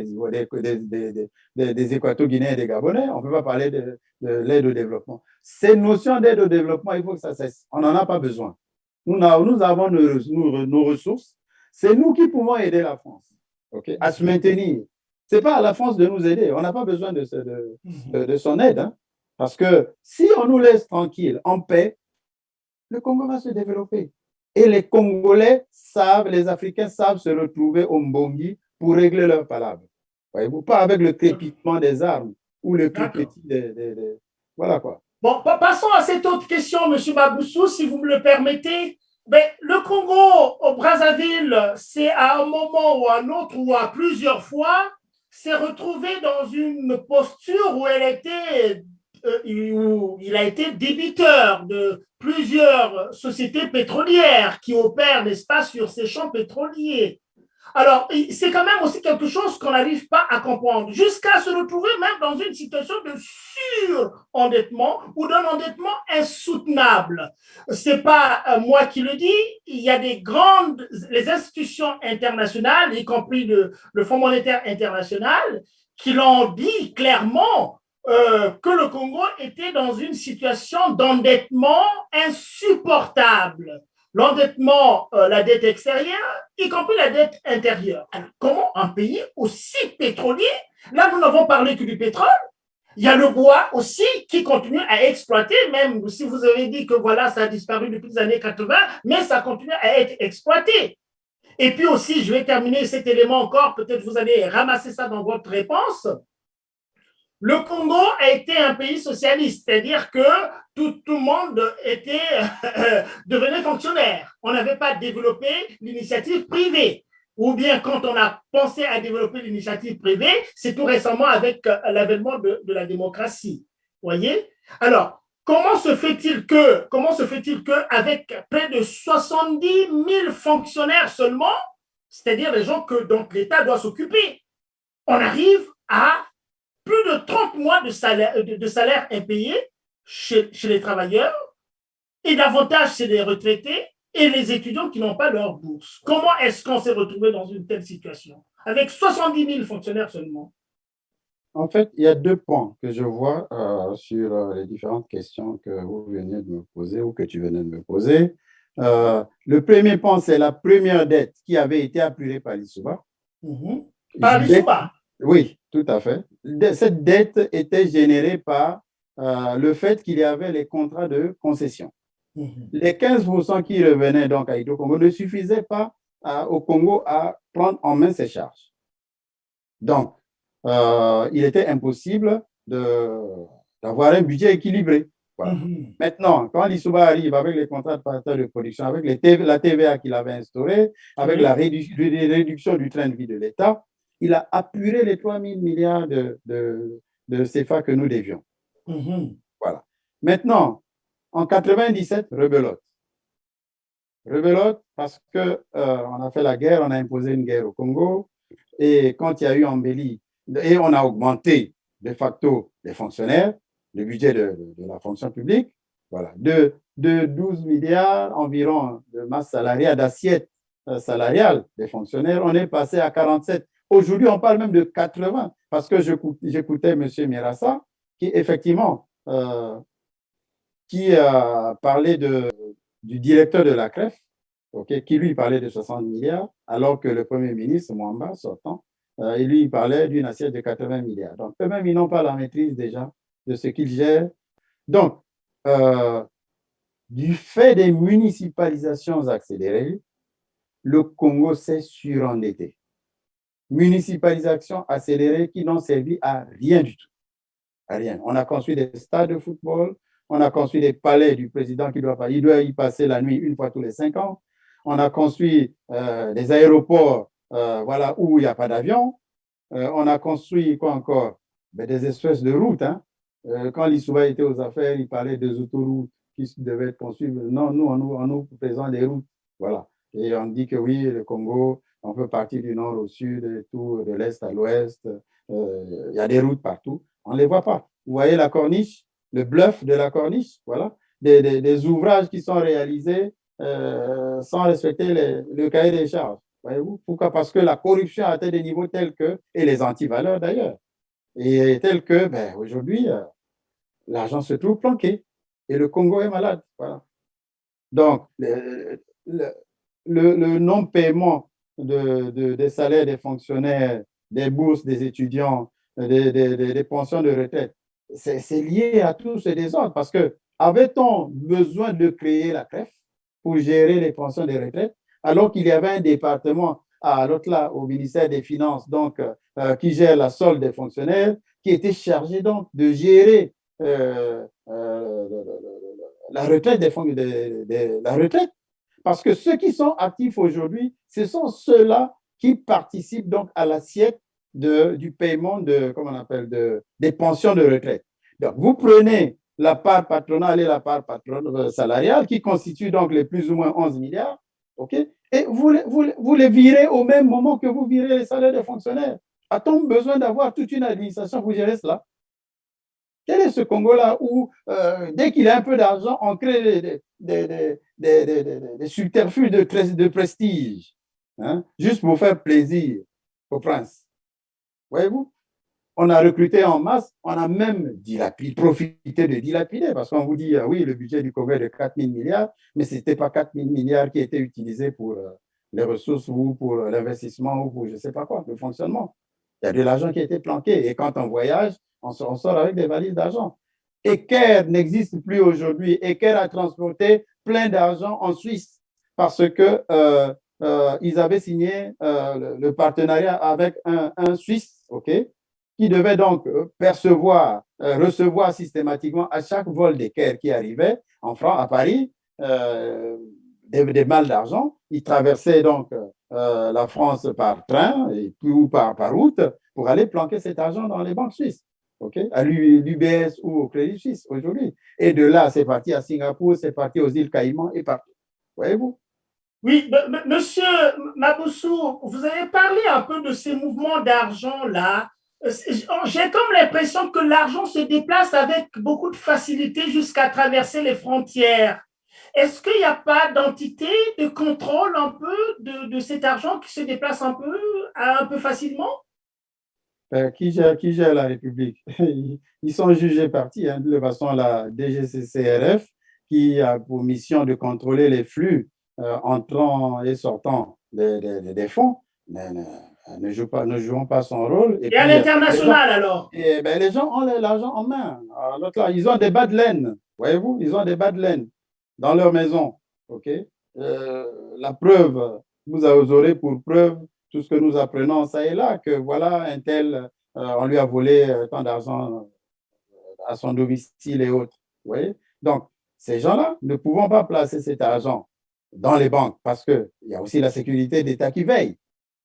des Équato-Guinéens et des Gabonais. On ne peut pas parler de l'aide au développement. Ces notions d'aide au développement, il faut que ça cesse. On n'en a pas besoin. Nous avons nos ressources. C'est nous qui pouvons aider la France, okay, à se maintenir. Ce n'est pas à la France de nous aider. On n'a pas besoin de son aide. Hein, parce que si on nous laisse tranquilles, en paix, le Congo va se développer. Et les Congolais savent, les Africains savent se retrouver au Mbongi pour régler leurs palabres. Voyez-vous, pas avec le crépitement des armes ou le D'accord. cliquetis Voilà quoi. Bon, passons à cette autre question, M. Baboussou, si vous me le permettez. Ben, le Congo, au Brazzaville, c'est à un moment ou à un autre, ou à plusieurs fois, s'est retrouvé dans une posture où où il a été débiteur de plusieurs sociétés pétrolières qui opèrent, n'est-ce pas, sur ces champs pétroliers. Alors, c'est quand même aussi quelque chose qu'on n'arrive pas à comprendre, jusqu'à se retrouver même dans une situation de surendettement ou d'un endettement insoutenable. C'est pas moi qui le dis, il y a les institutions internationales, y compris le Fonds monétaire international, qui l'ont dit clairement que le Congo était dans une situation d'endettement insupportable. L'endettement, la dette extérieure, y compris la dette intérieure. Alors, comment un pays aussi pétrolier, là nous n'avons parlé que du pétrole, il y a le bois aussi qui continue à exploiter, même si vous avez dit que voilà, ça a disparu depuis les années 80, mais ça continue à être exploité. Et puis aussi, je vais terminer cet élément encore, peut-être vous allez ramasser ça dans votre réponse. Le Congo a été un pays socialiste, c'est-à-dire que tout le monde devenait fonctionnaire. On n'avait pas développé l'initiative privée. Ou bien quand on a pensé à développer l'initiative privée, c'est tout récemment avec l'avènement de la démocratie. Voyez. Alors, comment se fait-il que, avec près de 70 000 fonctionnaires seulement, c'est-à-dire les gens dont l'État doit s'occuper, on arrive à plus de 30 mois de salaire impayé chez les travailleurs et davantage chez les retraités et les étudiants qui n'ont pas leur bourse. Comment est-ce qu'on s'est retrouvé dans une telle situation avec 70 000 fonctionnaires seulement? En fait, il y a deux points que je vois sur les différentes questions que vous venez de me poser ou que tu venais de me poser. Le premier point, c'est la première dette qui avait été apurée par l'ISUBA. Par l'ISUBA? Oui, tout à fait. Cette dette était générée par le fait qu'il y avait les contrats de concession. Les 15% qui revenaient donc à Hydro-Congo ne suffisaient pas au Congo à prendre en main ses charges. Donc, il était impossible d'avoir un budget équilibré. Voilà. Maintenant, quand l'ISUBA arrive avec les contrats de partage de production, avec la TVA qu'il avait instaurée, avec la réduction du train de vie de l'État, il a apuré les 3 000 milliards de CFA que nous devions. Voilà. Maintenant, en 97, rebelote. Rebelote parce qu'on a fait la guerre, on a imposé une guerre au Congo, et quand il y a eu embellie, et on a augmenté de facto les fonctionnaires, le budget de la fonction publique, voilà, de 12 milliards environ de masse salariale, d'assiette salariale des fonctionnaires, on est passé à 47. Aujourd'hui, on parle même de 80, parce que j'écoutais M. Mirassa, qui effectivement, qui parlait du directeur de la CREF, qui lui parlait de 60 milliards, alors que le Premier ministre, Mwamba, sortant, il lui parlait d'une assiette de 80 milliards. Donc, eux-mêmes, ils n'ont pas la maîtrise déjà de ce qu'ils gèrent. Donc, du fait des municipalisations accélérées, le Congo s'est surendetté. Municipalisations accélérées qui n'ont servi à rien du tout. À rien. On a construit des stades de football, on a construit des palais du président il doit y passer la nuit une fois tous les 5 ans. On a construit des aéroports voilà, où il n'y a pas d'avion. On a construit quoi encore? Des espèces de routes. Hein. Quand l'ISUBA était aux affaires, il parlait des autoroutes qui devaient être construites. Non, nous, on nous présente des routes. Voilà. Et on dit que oui, le Congo, on peut partir du nord au sud, et tout, de l'est à l'ouest. Il y a des routes partout. On ne les voit pas. Vous voyez la corniche, le bluff de la corniche, voilà. Des ouvrages qui sont réalisés sans respecter le cahier des charges. Voyez-vous? Pourquoi? Parce que la corruption a atteint des niveaux tels que, et les antivaleurs d'ailleurs, et tels que, aujourd'hui, l'argent se trouve planqué et le Congo est malade. Voilà. Donc, le non-paiement des salaires des fonctionnaires, des bourses des étudiants, des pensions de retraite, c'est lié à tous ces désordres parce que avait-on besoin de créer la CREF pour gérer les pensions de retraite, alors qu'il y avait un département à l'autre là, au ministère des Finances, donc, qui gère la solde des fonctionnaires, qui était chargé donc de gérer la retraite la retraite. Parce que ceux qui sont actifs aujourd'hui, ce sont ceux-là qui participent donc à l'assiette du paiement comment on appelle, des pensions de retraite. Donc, vous prenez la part patronale et la part salariale, qui constituent donc les plus ou moins 11 milliards, OK? Et vous les virez au même moment que vous virez les salaires des fonctionnaires. A-t-on besoin d'avoir toute une administration pour gérer cela? Quel est ce Congo-là où, dès qu'il a un peu d'argent, on crée des subterfuges de prestige, hein, juste pour faire plaisir au prince? Voyez-vous? On a recruté en masse, on a même profité de dilapider, parce qu'on vous dit, oui, le budget du Congo est de 4 000 milliards, mais ce n'était pas 4 000 milliards qui étaient utilisés pour les ressources ou pour l'investissement ou pour je ne sais pas quoi, le fonctionnement. Il y a de l'argent qui a été planqué, et quand on voyage, on sort avec des valises d'argent. Eker n'existe plus aujourd'hui. Eker a transporté plein d'argent en Suisse parce que ils avaient signé le partenariat avec un Suisse, OK, qui devait donc recevoir systématiquement à chaque vol d'Eker qui arrivait en France, à Paris, des malles d'argent. Ils traversaient donc la France par train et puis, ou par route pour aller planquer cet argent dans les banques suisses. Okay, à l'UBS ou au Crédit Suisse aujourd'hui. Et de là, c'est parti à Singapour, c'est parti aux îles Caïmans et partout. Voyez-vous? Oui, monsieur Maboussou, vous avez parlé un peu de ces mouvements d'argent-là. J'ai comme l'impression que l'argent se déplace avec beaucoup de facilité jusqu'à traverser les frontières. Est-ce qu'il n'y a pas d'entité de contrôle un peu de cet argent qui se déplace un peu facilement? Qui gère la République? Ils sont jugés partis, hein, de toute façon, la DGCCRF, qui a pour mission de contrôler les flux entrant et sortant des fonds, ne jouons pas son rôle. Et à l'international, alors? Les gens ont l'argent en main. Alors, là, ils ont des bas de laine, voyez-vous, ils ont des bas de laine dans leur maison. OK? La preuve, vous aurez pour preuve tout ce que nous apprenons ça et là, que voilà, un tel, on lui a volé tant d'argent à son domicile et autres. Vous voyez? Donc, ces gens-là ne pouvons pas placer cet argent dans les banques parce qu'il y a aussi la sécurité d'État qui veille.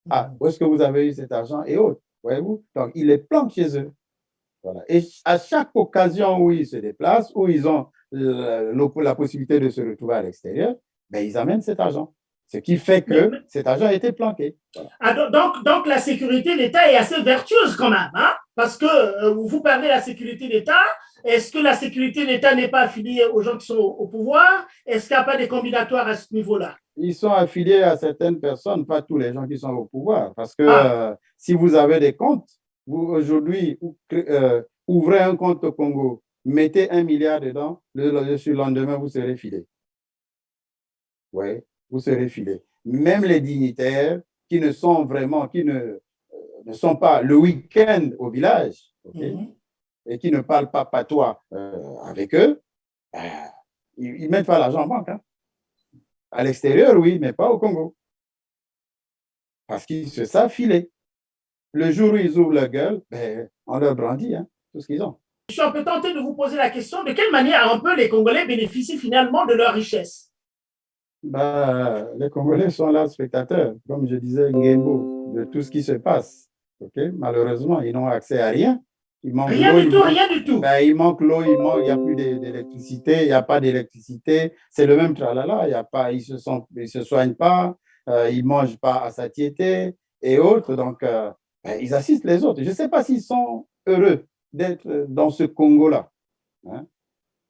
Ah, où est-ce que vous avez eu cet argent et autres? Voyez-vous? Donc, ils les planquent chez eux. Voilà. Et à chaque occasion où ils se déplacent, où ils ont la possibilité de se retrouver à l'extérieur, ben, ils amènent cet argent. Ce qui fait que cet argent a été planqué. Voilà. Ah, donc, la sécurité d'État est assez vertueuse quand même, hein? Parce que vous parlez de la sécurité d'État. Est-ce que la sécurité d'État n'est pas affiliée aux gens qui sont au pouvoir? Est-ce qu'il n'y a pas des combinatoires à ce niveau-là? Ils sont affiliés à certaines personnes, pas tous les gens qui sont au pouvoir. Parce que si vous avez des comptes, vous aujourd'hui, ouvrez un compte au Congo, mettez 1 milliard dedans, le surlendemain, vous serez filé. Oui, vous serez filé. Même les dignitaires qui ne sont vraiment, qui ne sont pas le week-end au village, okay, et qui ne parlent pas patois avec eux, ils ne mettent pas l'argent en banque. Hein. À l'extérieur, oui, mais pas au Congo. Parce qu'ils se savent filer. Le jour où ils ouvrent la gueule, ben, on leur brandit tout ce qu'ils ont. Je suis un peu tenté de vous poser la question, de quelle manière un peu les Congolais bénéficient finalement de leur richesse? Les Congolais sont là spectateurs, comme je disais, Ngembo, de tout ce qui se passe. Okay? Malheureusement, ils n'ont accès à rien. Il manque rien l'eau, du tout, rien du tout. Ben, il manque l'eau, il n'y a plus d'électricité, il n'y a pas d'électricité. C'est le même tralala, ils ne se soignent pas, ils ne mangent pas à satiété et autres. Donc, ben, ils assistent les autres. Je ne sais pas s'ils sont heureux d'être dans ce Congo-là. Hein?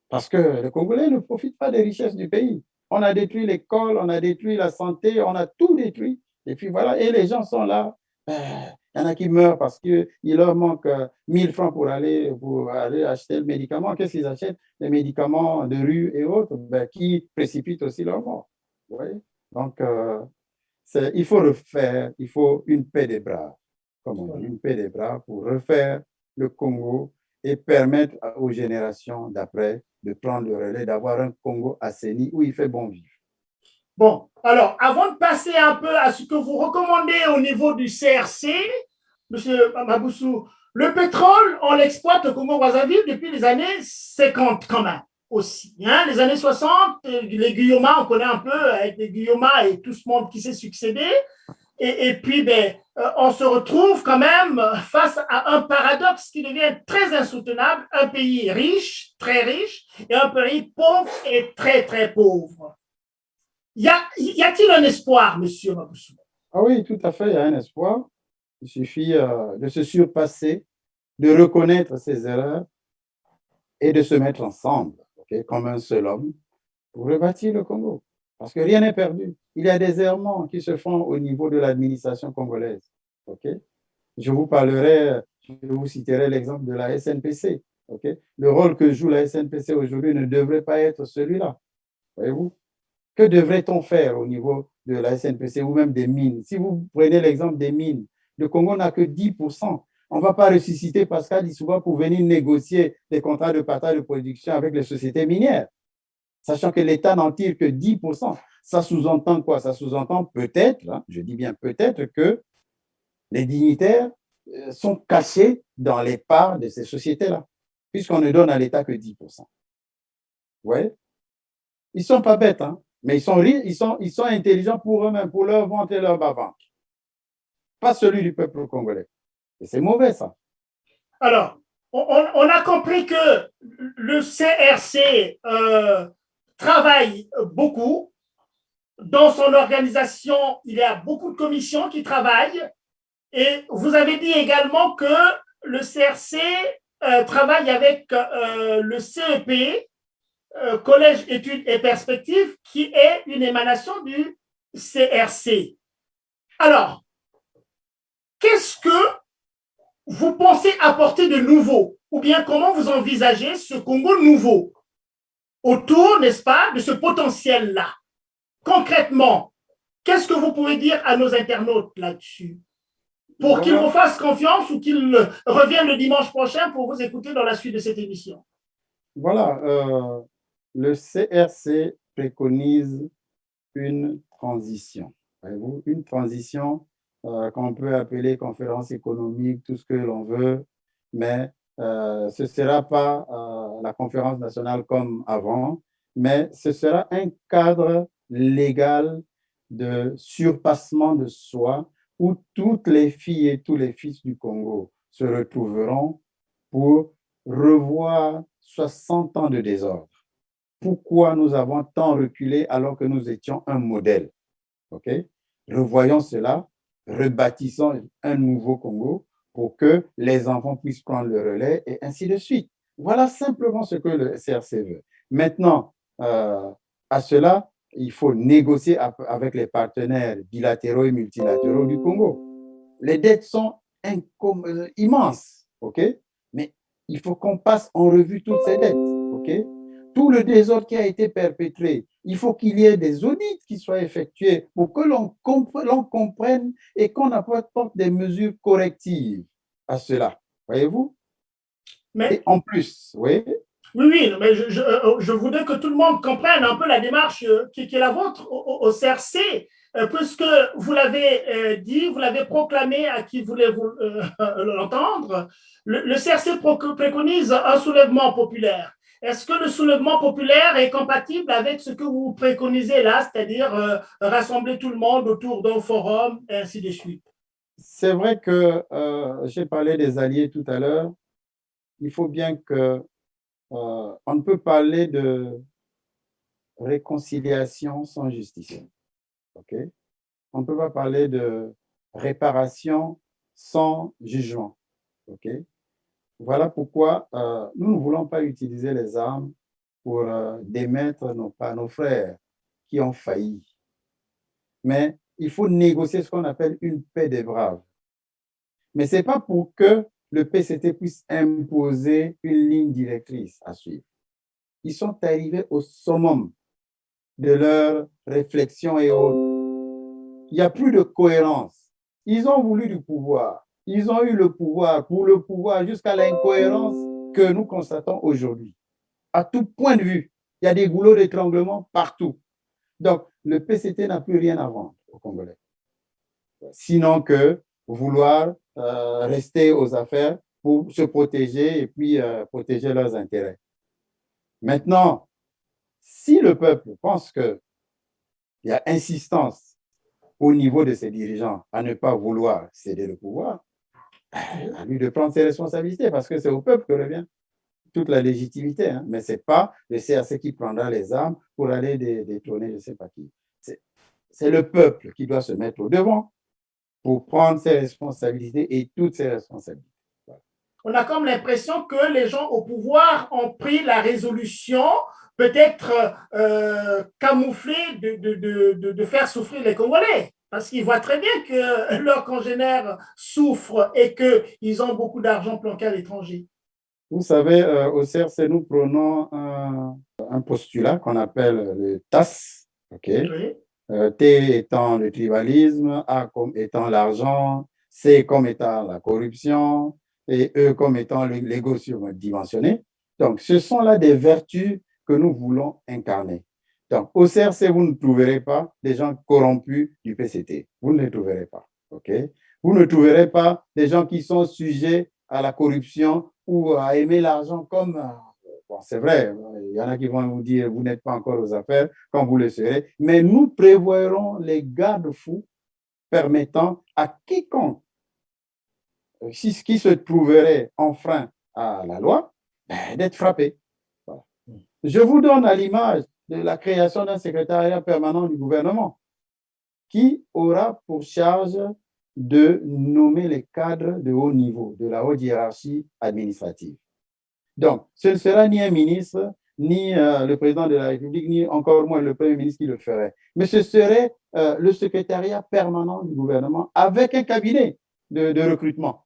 Parce que les Congolais ne profitent pas des richesses du pays. On a détruit l'école, on a détruit la santé, on a tout détruit. Et puis voilà, et les gens sont là. Il y en a qui meurent parce qu'il leur manque 1000 francs pour aller acheter le médicament. Qu'est-ce qu'ils achètent? Les médicaments de rue et autres, qui précipitent aussi leur mort. Vous voyez? Donc, il faut une paix des bras, comme on dit, une paix des bras pour refaire le Congo et permettre aux générations d'après de prendre le relais, d'avoir un Congo assaini où il fait bon vivre. Bon, alors, avant de passer un peu à ce que vous recommandez au niveau du CRC, Monsieur Maboussou, le pétrole, on l'exploite au Congo-Brazzaville depuis les années 50 quand même aussi. Hein. Les années 60, les Guillaumas, on connaît un peu avec les Guillaumas et tout ce monde qui s'est succédé. Et puis, on se retrouve quand même face à un paradoxe qui devient très insoutenable. Un pays riche, très riche, et un pays pauvre et très, très pauvre. Y a-t-il un espoir, monsieur Maboussou? Ah oui, tout à fait, il y a un espoir. Il suffit de se surpasser, de reconnaître ses erreurs et de se mettre ensemble, okay, comme un seul homme, pour rebâtir le Congo. Parce que rien n'est perdu. Il y a des errements qui se font au niveau de l'administration congolaise. Okay? Je vous parlerai, je vous citerai l'exemple de la SNPC. Okay? Le rôle que joue la SNPC aujourd'hui ne devrait pas être celui-là. Voyez-vous? Que devrait-on faire au niveau de la SNPC ou même des mines? Si vous prenez l'exemple des mines, le Congo n'a que 10%. On ne va pas ressusciter Pascal Lissouba pour venir négocier des contrats de partage de production avec les sociétés minières, sachant que l'État n'en tire que 10%. Ça sous-entend quoi? Ça sous-entend peut-être, hein, je dis bien peut-être, que les dignitaires sont cachés dans les parts de ces sociétés-là, puisqu'on ne donne à l'État que 10%. Ouais. Ils ne sont pas bêtes, hein, mais ils sont intelligents pour eux-mêmes, pour leur ventre et leur bas-ventre. Pas celui du peuple congolais. Et c'est mauvais, ça. Alors, on a compris que le CRC travaille beaucoup. Dans son organisation, il y a beaucoup de commissions qui travaillent. Et vous avez dit également que le CRC travaille avec le CEP, Collège Études et Perspectives, qui est une émanation du CRC. Alors, qu'est-ce que vous pensez apporter de nouveau? Ou bien comment vous envisagez ce Congo nouveau autour, n'est-ce pas, de ce potentiel-là? Concrètement, qu'est-ce que vous pouvez dire à nos internautes là-dessus? Pour qu'ils vous fassent confiance ou qu'ils reviennent le dimanche prochain pour vous écouter dans la suite de cette émission. Voilà, le CRC préconise une transition, voyez-vous, une transition qu'on peut appeler conférence économique, tout ce que l'on veut, mais ce ne sera pas la conférence nationale comme avant, mais ce sera un cadre légal de surpassement de soi où toutes les filles et tous les fils du Congo se retrouveront pour revoir 60 ans de désordre. Pourquoi nous avons tant reculé alors que nous étions un modèle? OK? Revoyons cela, rebâtissons un nouveau Congo pour que les enfants puissent prendre le relais et ainsi de suite. Voilà simplement ce que le CRC veut. Maintenant, à cela, il faut négocier avec les partenaires bilatéraux et multilatéraux du Congo. Les dettes sont immenses, OK? Mais il faut qu'on passe en revue toutes ces dettes, OK? Tout le désordre qui a été perpétré, il faut qu'il y ait des audits qui soient effectués pour que l'on comprenne et qu'on apporte des mesures correctives à cela. Voyez-vous? Et en plus, oui. Oui, mais je voudrais que tout le monde comprenne un peu la démarche qui est la vôtre au CRC, puisque vous l'avez dit, vous l'avez proclamé à qui voulez vous l'entendre. Le CRC préconise un soulèvement populaire. Est-ce que le soulèvement populaire est compatible avec ce que vous préconisez là, c'est-à-dire rassembler tout le monde autour d'un forum et ainsi de suite? C'est vrai que j'ai parlé des alliés tout à l'heure. Il faut bien que on ne peut parler de réconciliation sans justice. Okay? On ne peut pas parler de réparation sans jugement. Okay? Voilà pourquoi nous ne voulons pas utiliser les armes pour démettre nos frères qui ont failli. Mais il faut négocier ce qu'on appelle une paix des braves. Mais ce n'est pas pour que le PCT puisse imposer une ligne directrice à suivre. Ils sont arrivés au summum de leur réflexion et autres. Il n'y a plus de cohérence. Ils ont voulu du pouvoir. Ils ont eu le pouvoir pour le pouvoir jusqu'à l'incohérence que nous constatons aujourd'hui. À tout point de vue, il y a des goulots d'étranglement partout. Donc, le PCT n'a plus rien à vendre aux Congolais. Sinon que vouloir rester aux affaires pour se protéger et puis protéger leurs intérêts. Maintenant, si le peuple pense qu'il y a insistance au niveau de ses dirigeants à ne pas vouloir céder le pouvoir, à lui de prendre ses responsabilités parce que c'est au peuple que revient toute la légitimité. Hein. Mais ce n'est pas le CRC qui prendra les armes pour aller détourner je ne sais pas qui. C'est le peuple qui doit se mettre au devant pour prendre ses responsabilités et toutes ses responsabilités. Voilà. On a comme l'impression que les gens au pouvoir ont pris la résolution peut-être camouflée de faire souffrir les Congolais. Parce qu'ils voient très bien que leurs congénères souffrent et qu'ils ont beaucoup d'argent planqué à l'étranger. Vous savez, au CRC, nous prenons un postulat qu'on appelle le TAS. Okay? Oui. T étant le tribalisme, A comme étant l'argent, C comme étant la corruption et E comme étant l'ego surdimensionné. Donc, ce sont là des vertus que nous voulons incarner. Donc, au CRC, vous ne trouverez pas des gens corrompus du PCT. Vous ne les trouverez pas. Okay? Vous ne trouverez pas des gens qui sont sujets à la corruption ou à aimer l'argent comme... Bon, c'est vrai, il y en a qui vont vous dire vous n'êtes pas encore aux affaires quand vous le serez, mais nous prévoirons les garde-fous permettant à quiconque qui se trouverait enfreint à la loi d'être frappé. Voilà. Je vous donne à l'image de la création d'un secrétariat permanent du gouvernement qui aura pour charge de nommer les cadres de haut niveau, de la haute hiérarchie administrative. Donc, ce ne sera ni un ministre, ni le président de la République, ni encore moins le Premier ministre qui le ferait. Mais ce serait le secrétariat permanent du gouvernement avec un cabinet de recrutement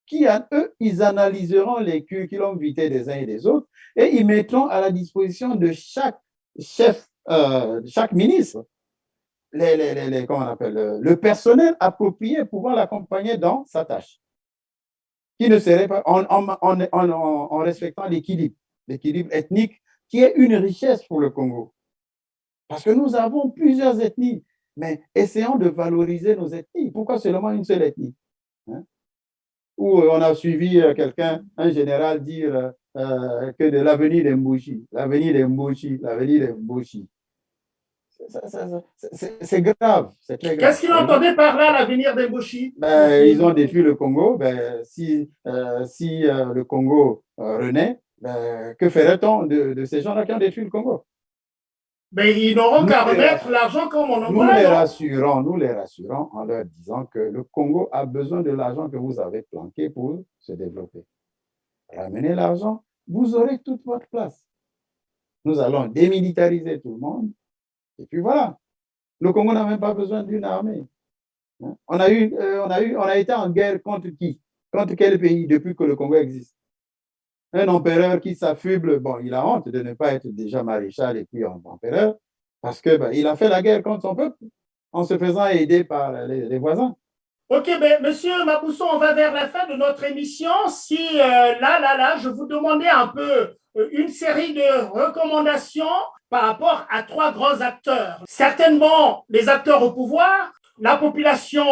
qui, eux, ils analyseront les curriculum vitae des uns et des autres et ils mettront à la disposition de chaque chef, chaque ministre, comment on appelle, le personnel approprié pouvant l'accompagner dans sa tâche. Qui ne serait pas en respectant l'équilibre ethnique qui est une richesse pour le Congo. Parce que nous avons plusieurs ethnies, mais essayons de valoriser nos ethnies. Pourquoi seulement une seule ethnie? Hein? Ou on a suivi quelqu'un, un général, dire que de l'avenir des Mbouchi, l'avenir des Mbouchi, l'avenir des Mbouchi. C'est grave, c'est très grave. Qu'est-ce qu'il entendait par là, l'avenir des Mbouchi? Ils ont détruit le Congo. Si le Congo renaît, que ferait-on de ces gens-là qui ont détruit le Congo? Ils n'auront qu'à remettre l'argent comme on en a. Nous les rassurons en leur disant que le Congo a besoin de l'argent que vous avez planqué pour se développer. Ramenez l'argent, vous aurez toute votre place. Nous allons démilitariser tout le monde. Et puis voilà. Le Congo n'a même pas besoin d'une armée. On a été en guerre contre qui? Contre quel pays depuis que le Congo existe? Un empereur qui s'affuble, bon, il a honte de ne pas être déjà maréchal et puis empereur, parce que il a fait la guerre contre son peuple en se faisant aider par les voisins. Ok, monsieur Mabousson, on va vers la fin de notre émission. Si je vous demandais un peu une série de recommandations par rapport à 3 grands acteurs. Certainement les acteurs au pouvoir, la population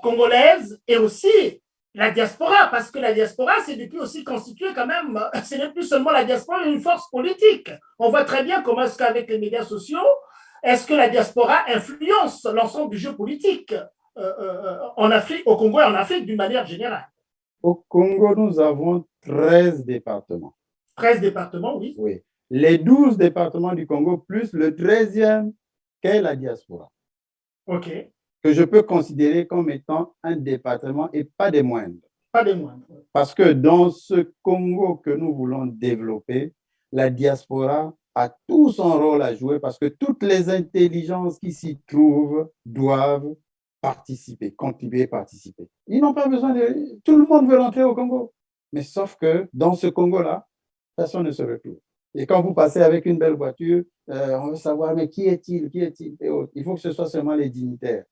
congolaise et aussi la diaspora, parce que la diaspora, c'est depuis aussi constitué quand même, ce n'est plus seulement la diaspora, mais une force politique. On voit très bien comment est-ce qu'avec les médias sociaux, est-ce que la diaspora influence l'ensemble du jeu politique en Afrique, au Congo et en Afrique d'une manière générale. Au Congo, nous avons 13 départements. 13 départements, oui. Oui. Les 12 départements du Congo, plus le 13e, qu'est la diaspora. OK. Que je peux considérer comme étant un département et pas des moindres. Pas des moindres. Parce que dans ce Congo que nous voulons développer, la diaspora a tout son rôle à jouer parce que toutes les intelligences qui s'y trouvent doivent participer, contribuer, participer. Ils n'ont pas besoin de... Tout le monde veut rentrer au Congo. Mais sauf que dans ce Congo-là, personne ne se retrouve. Et quand vous passez avec une belle voiture, on veut savoir, mais qui est-il? Qui est-il? Et autres. Il faut que ce soit seulement les dignitaires.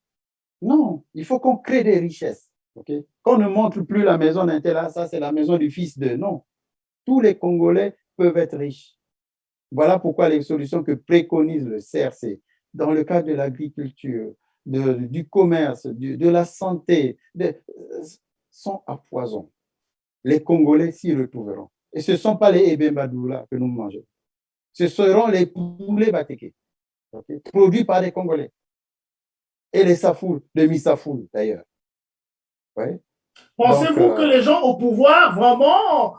Non, il faut qu'on crée des richesses. Okay? Qu'on ne montre plus la maison d'un tel, ça c'est la maison du fils de... Non. Tous les Congolais peuvent être riches. Voilà pourquoi les solutions que préconise le CRC dans le cadre de l'agriculture, du commerce, de la santé, sont à poison. Les Congolais s'y retrouveront. Et ce ne sont pas les Ebembadoula que nous mangeons. Ce seront les poulets batékés, okay, produits par les Congolais. Et les safoules, demi-safoules d'ailleurs. Ouais. Pensez-vous que les gens au pouvoir, vraiment,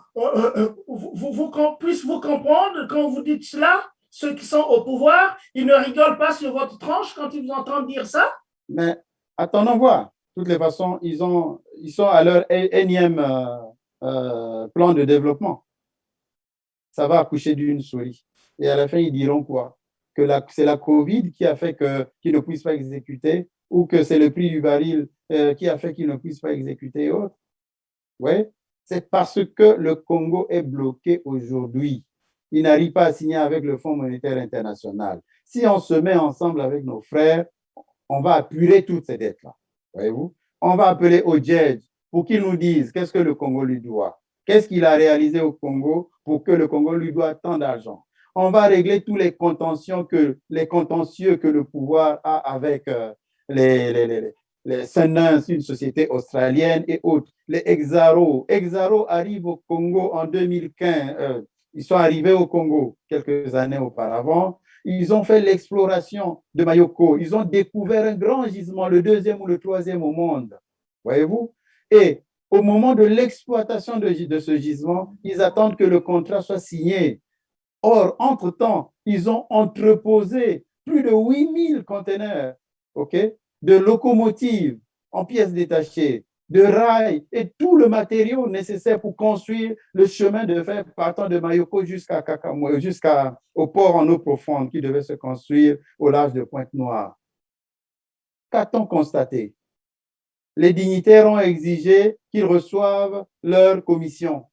puissent vous comprendre quand vous dites cela? Ceux qui sont au pouvoir, ils ne rigolent pas sur votre tranche quand ils vous entendent dire ça? Mais attendons voir. De toutes les façons, ils sont à leur énième plan de développement. Ça va accoucher d'une souris. Et à la fin, ils diront quoi? Que c'est la COVID qui a fait qu'ils ne puissent pas exécuter, ou que c'est le prix du baril qui a fait qu'ils ne puissent pas exécuter et autres. Oui, c'est parce que le Congo est bloqué aujourd'hui. Il n'arrive pas à signer avec le Fonds monétaire international. Si on se met ensemble avec nos frères, on va apurer toutes ces dettes-là. Voyez-vous? On va appeler au Djedj pour qu'il nous dise qu'est-ce que le Congo lui doit. Qu'est-ce qu'il a réalisé au Congo pour que le Congo lui doit tant d'argent. On va régler tous les contentieux que le pouvoir a avec les Senins, une société australienne et autres. Les Exaro. Exaro arrivent au Congo en 2015. Ils sont arrivés au Congo quelques années auparavant. Ils ont fait l'exploration de Mayoko. Ils ont découvert un grand gisement, le deuxième ou le troisième au monde. Voyez-vous? Et au moment de l'exploitation de ce gisement, ils attendent que le contrat soit signé. Or, entre-temps, ils ont entreposé plus de 8000 conteneurs, okay, de locomotives en pièces détachées, de rails et tout le matériau nécessaire pour construire le chemin de fer partant de Mayoko jusqu'au port en eau profonde qui devait se construire au large de Pointe-Noire. Qu'a-t-on constaté? Les dignitaires ont exigé qu'ils reçoivent leur commission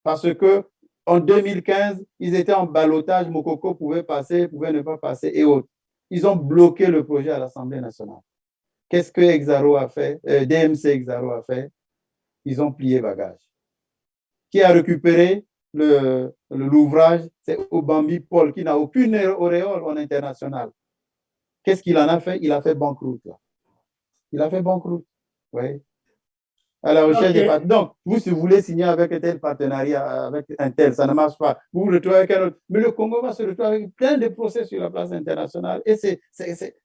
parce que en 2015, ils étaient en ballottage, Mokoko pouvait passer, pouvait ne pas passer et autres. Ils ont bloqué le projet à l'Assemblée nationale. Qu'est-ce que Exaro a fait, DMC Exaro a fait? Ils ont plié bagage. Qui a récupéré l'ouvrage? C'est Obambi Paul, qui n'a aucune auréole en international. Qu'est-ce qu'il en a fait? Il a fait banqueroute. Il a fait banqueroute. Oui. À la recherche des partenaires. Donc, vous, si vous voulez signer avec un tel partenariat, avec un tel, ça ne marche pas. Vous vous retrouvez avec un autre. Mais le Congo va se retrouver avec plein de procès sur la place internationale. Et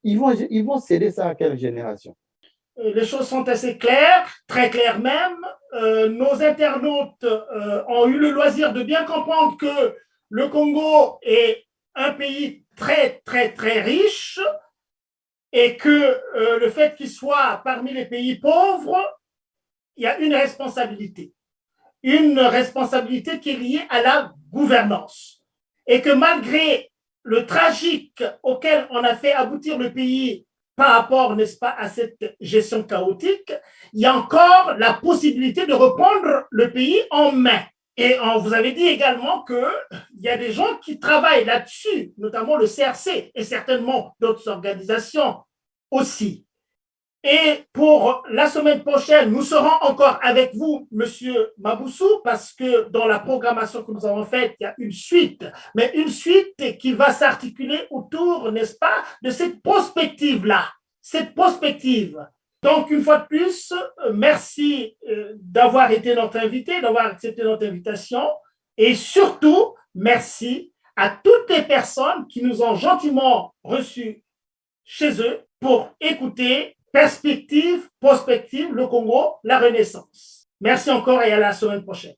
ils vont céder ça à quelle génération? Les choses sont assez claires, très claires même. Nos internautes ont eu le loisir de bien comprendre que le Congo est un pays très, très, très riche et que le fait qu'il soit parmi les pays pauvres, il y a une responsabilité qui est liée à la gouvernance. Et que malgré le tragique auquel on a fait aboutir le pays par rapport, n'est-ce pas, à cette gestion chaotique, il y a encore la possibilité de reprendre le pays en main. Et on vous avait dit également qu'il y a des gens qui travaillent là-dessus, notamment le CRC et certainement d'autres organisations aussi. Et pour la semaine prochaine, nous serons encore avec vous, Monsieur Maboussou, parce que dans la programmation que nous avons faite, il y a une suite, mais une suite qui va s'articuler autour, n'est-ce pas, de cette perspective-là, cette perspective. Donc, une fois de plus, merci d'avoir été notre invité, d'avoir accepté notre invitation, et surtout, merci à toutes les personnes qui nous ont gentiment reçus chez eux pour écouter Perspective, prospective, le Congo, la Renaissance. Merci encore et à la semaine prochaine.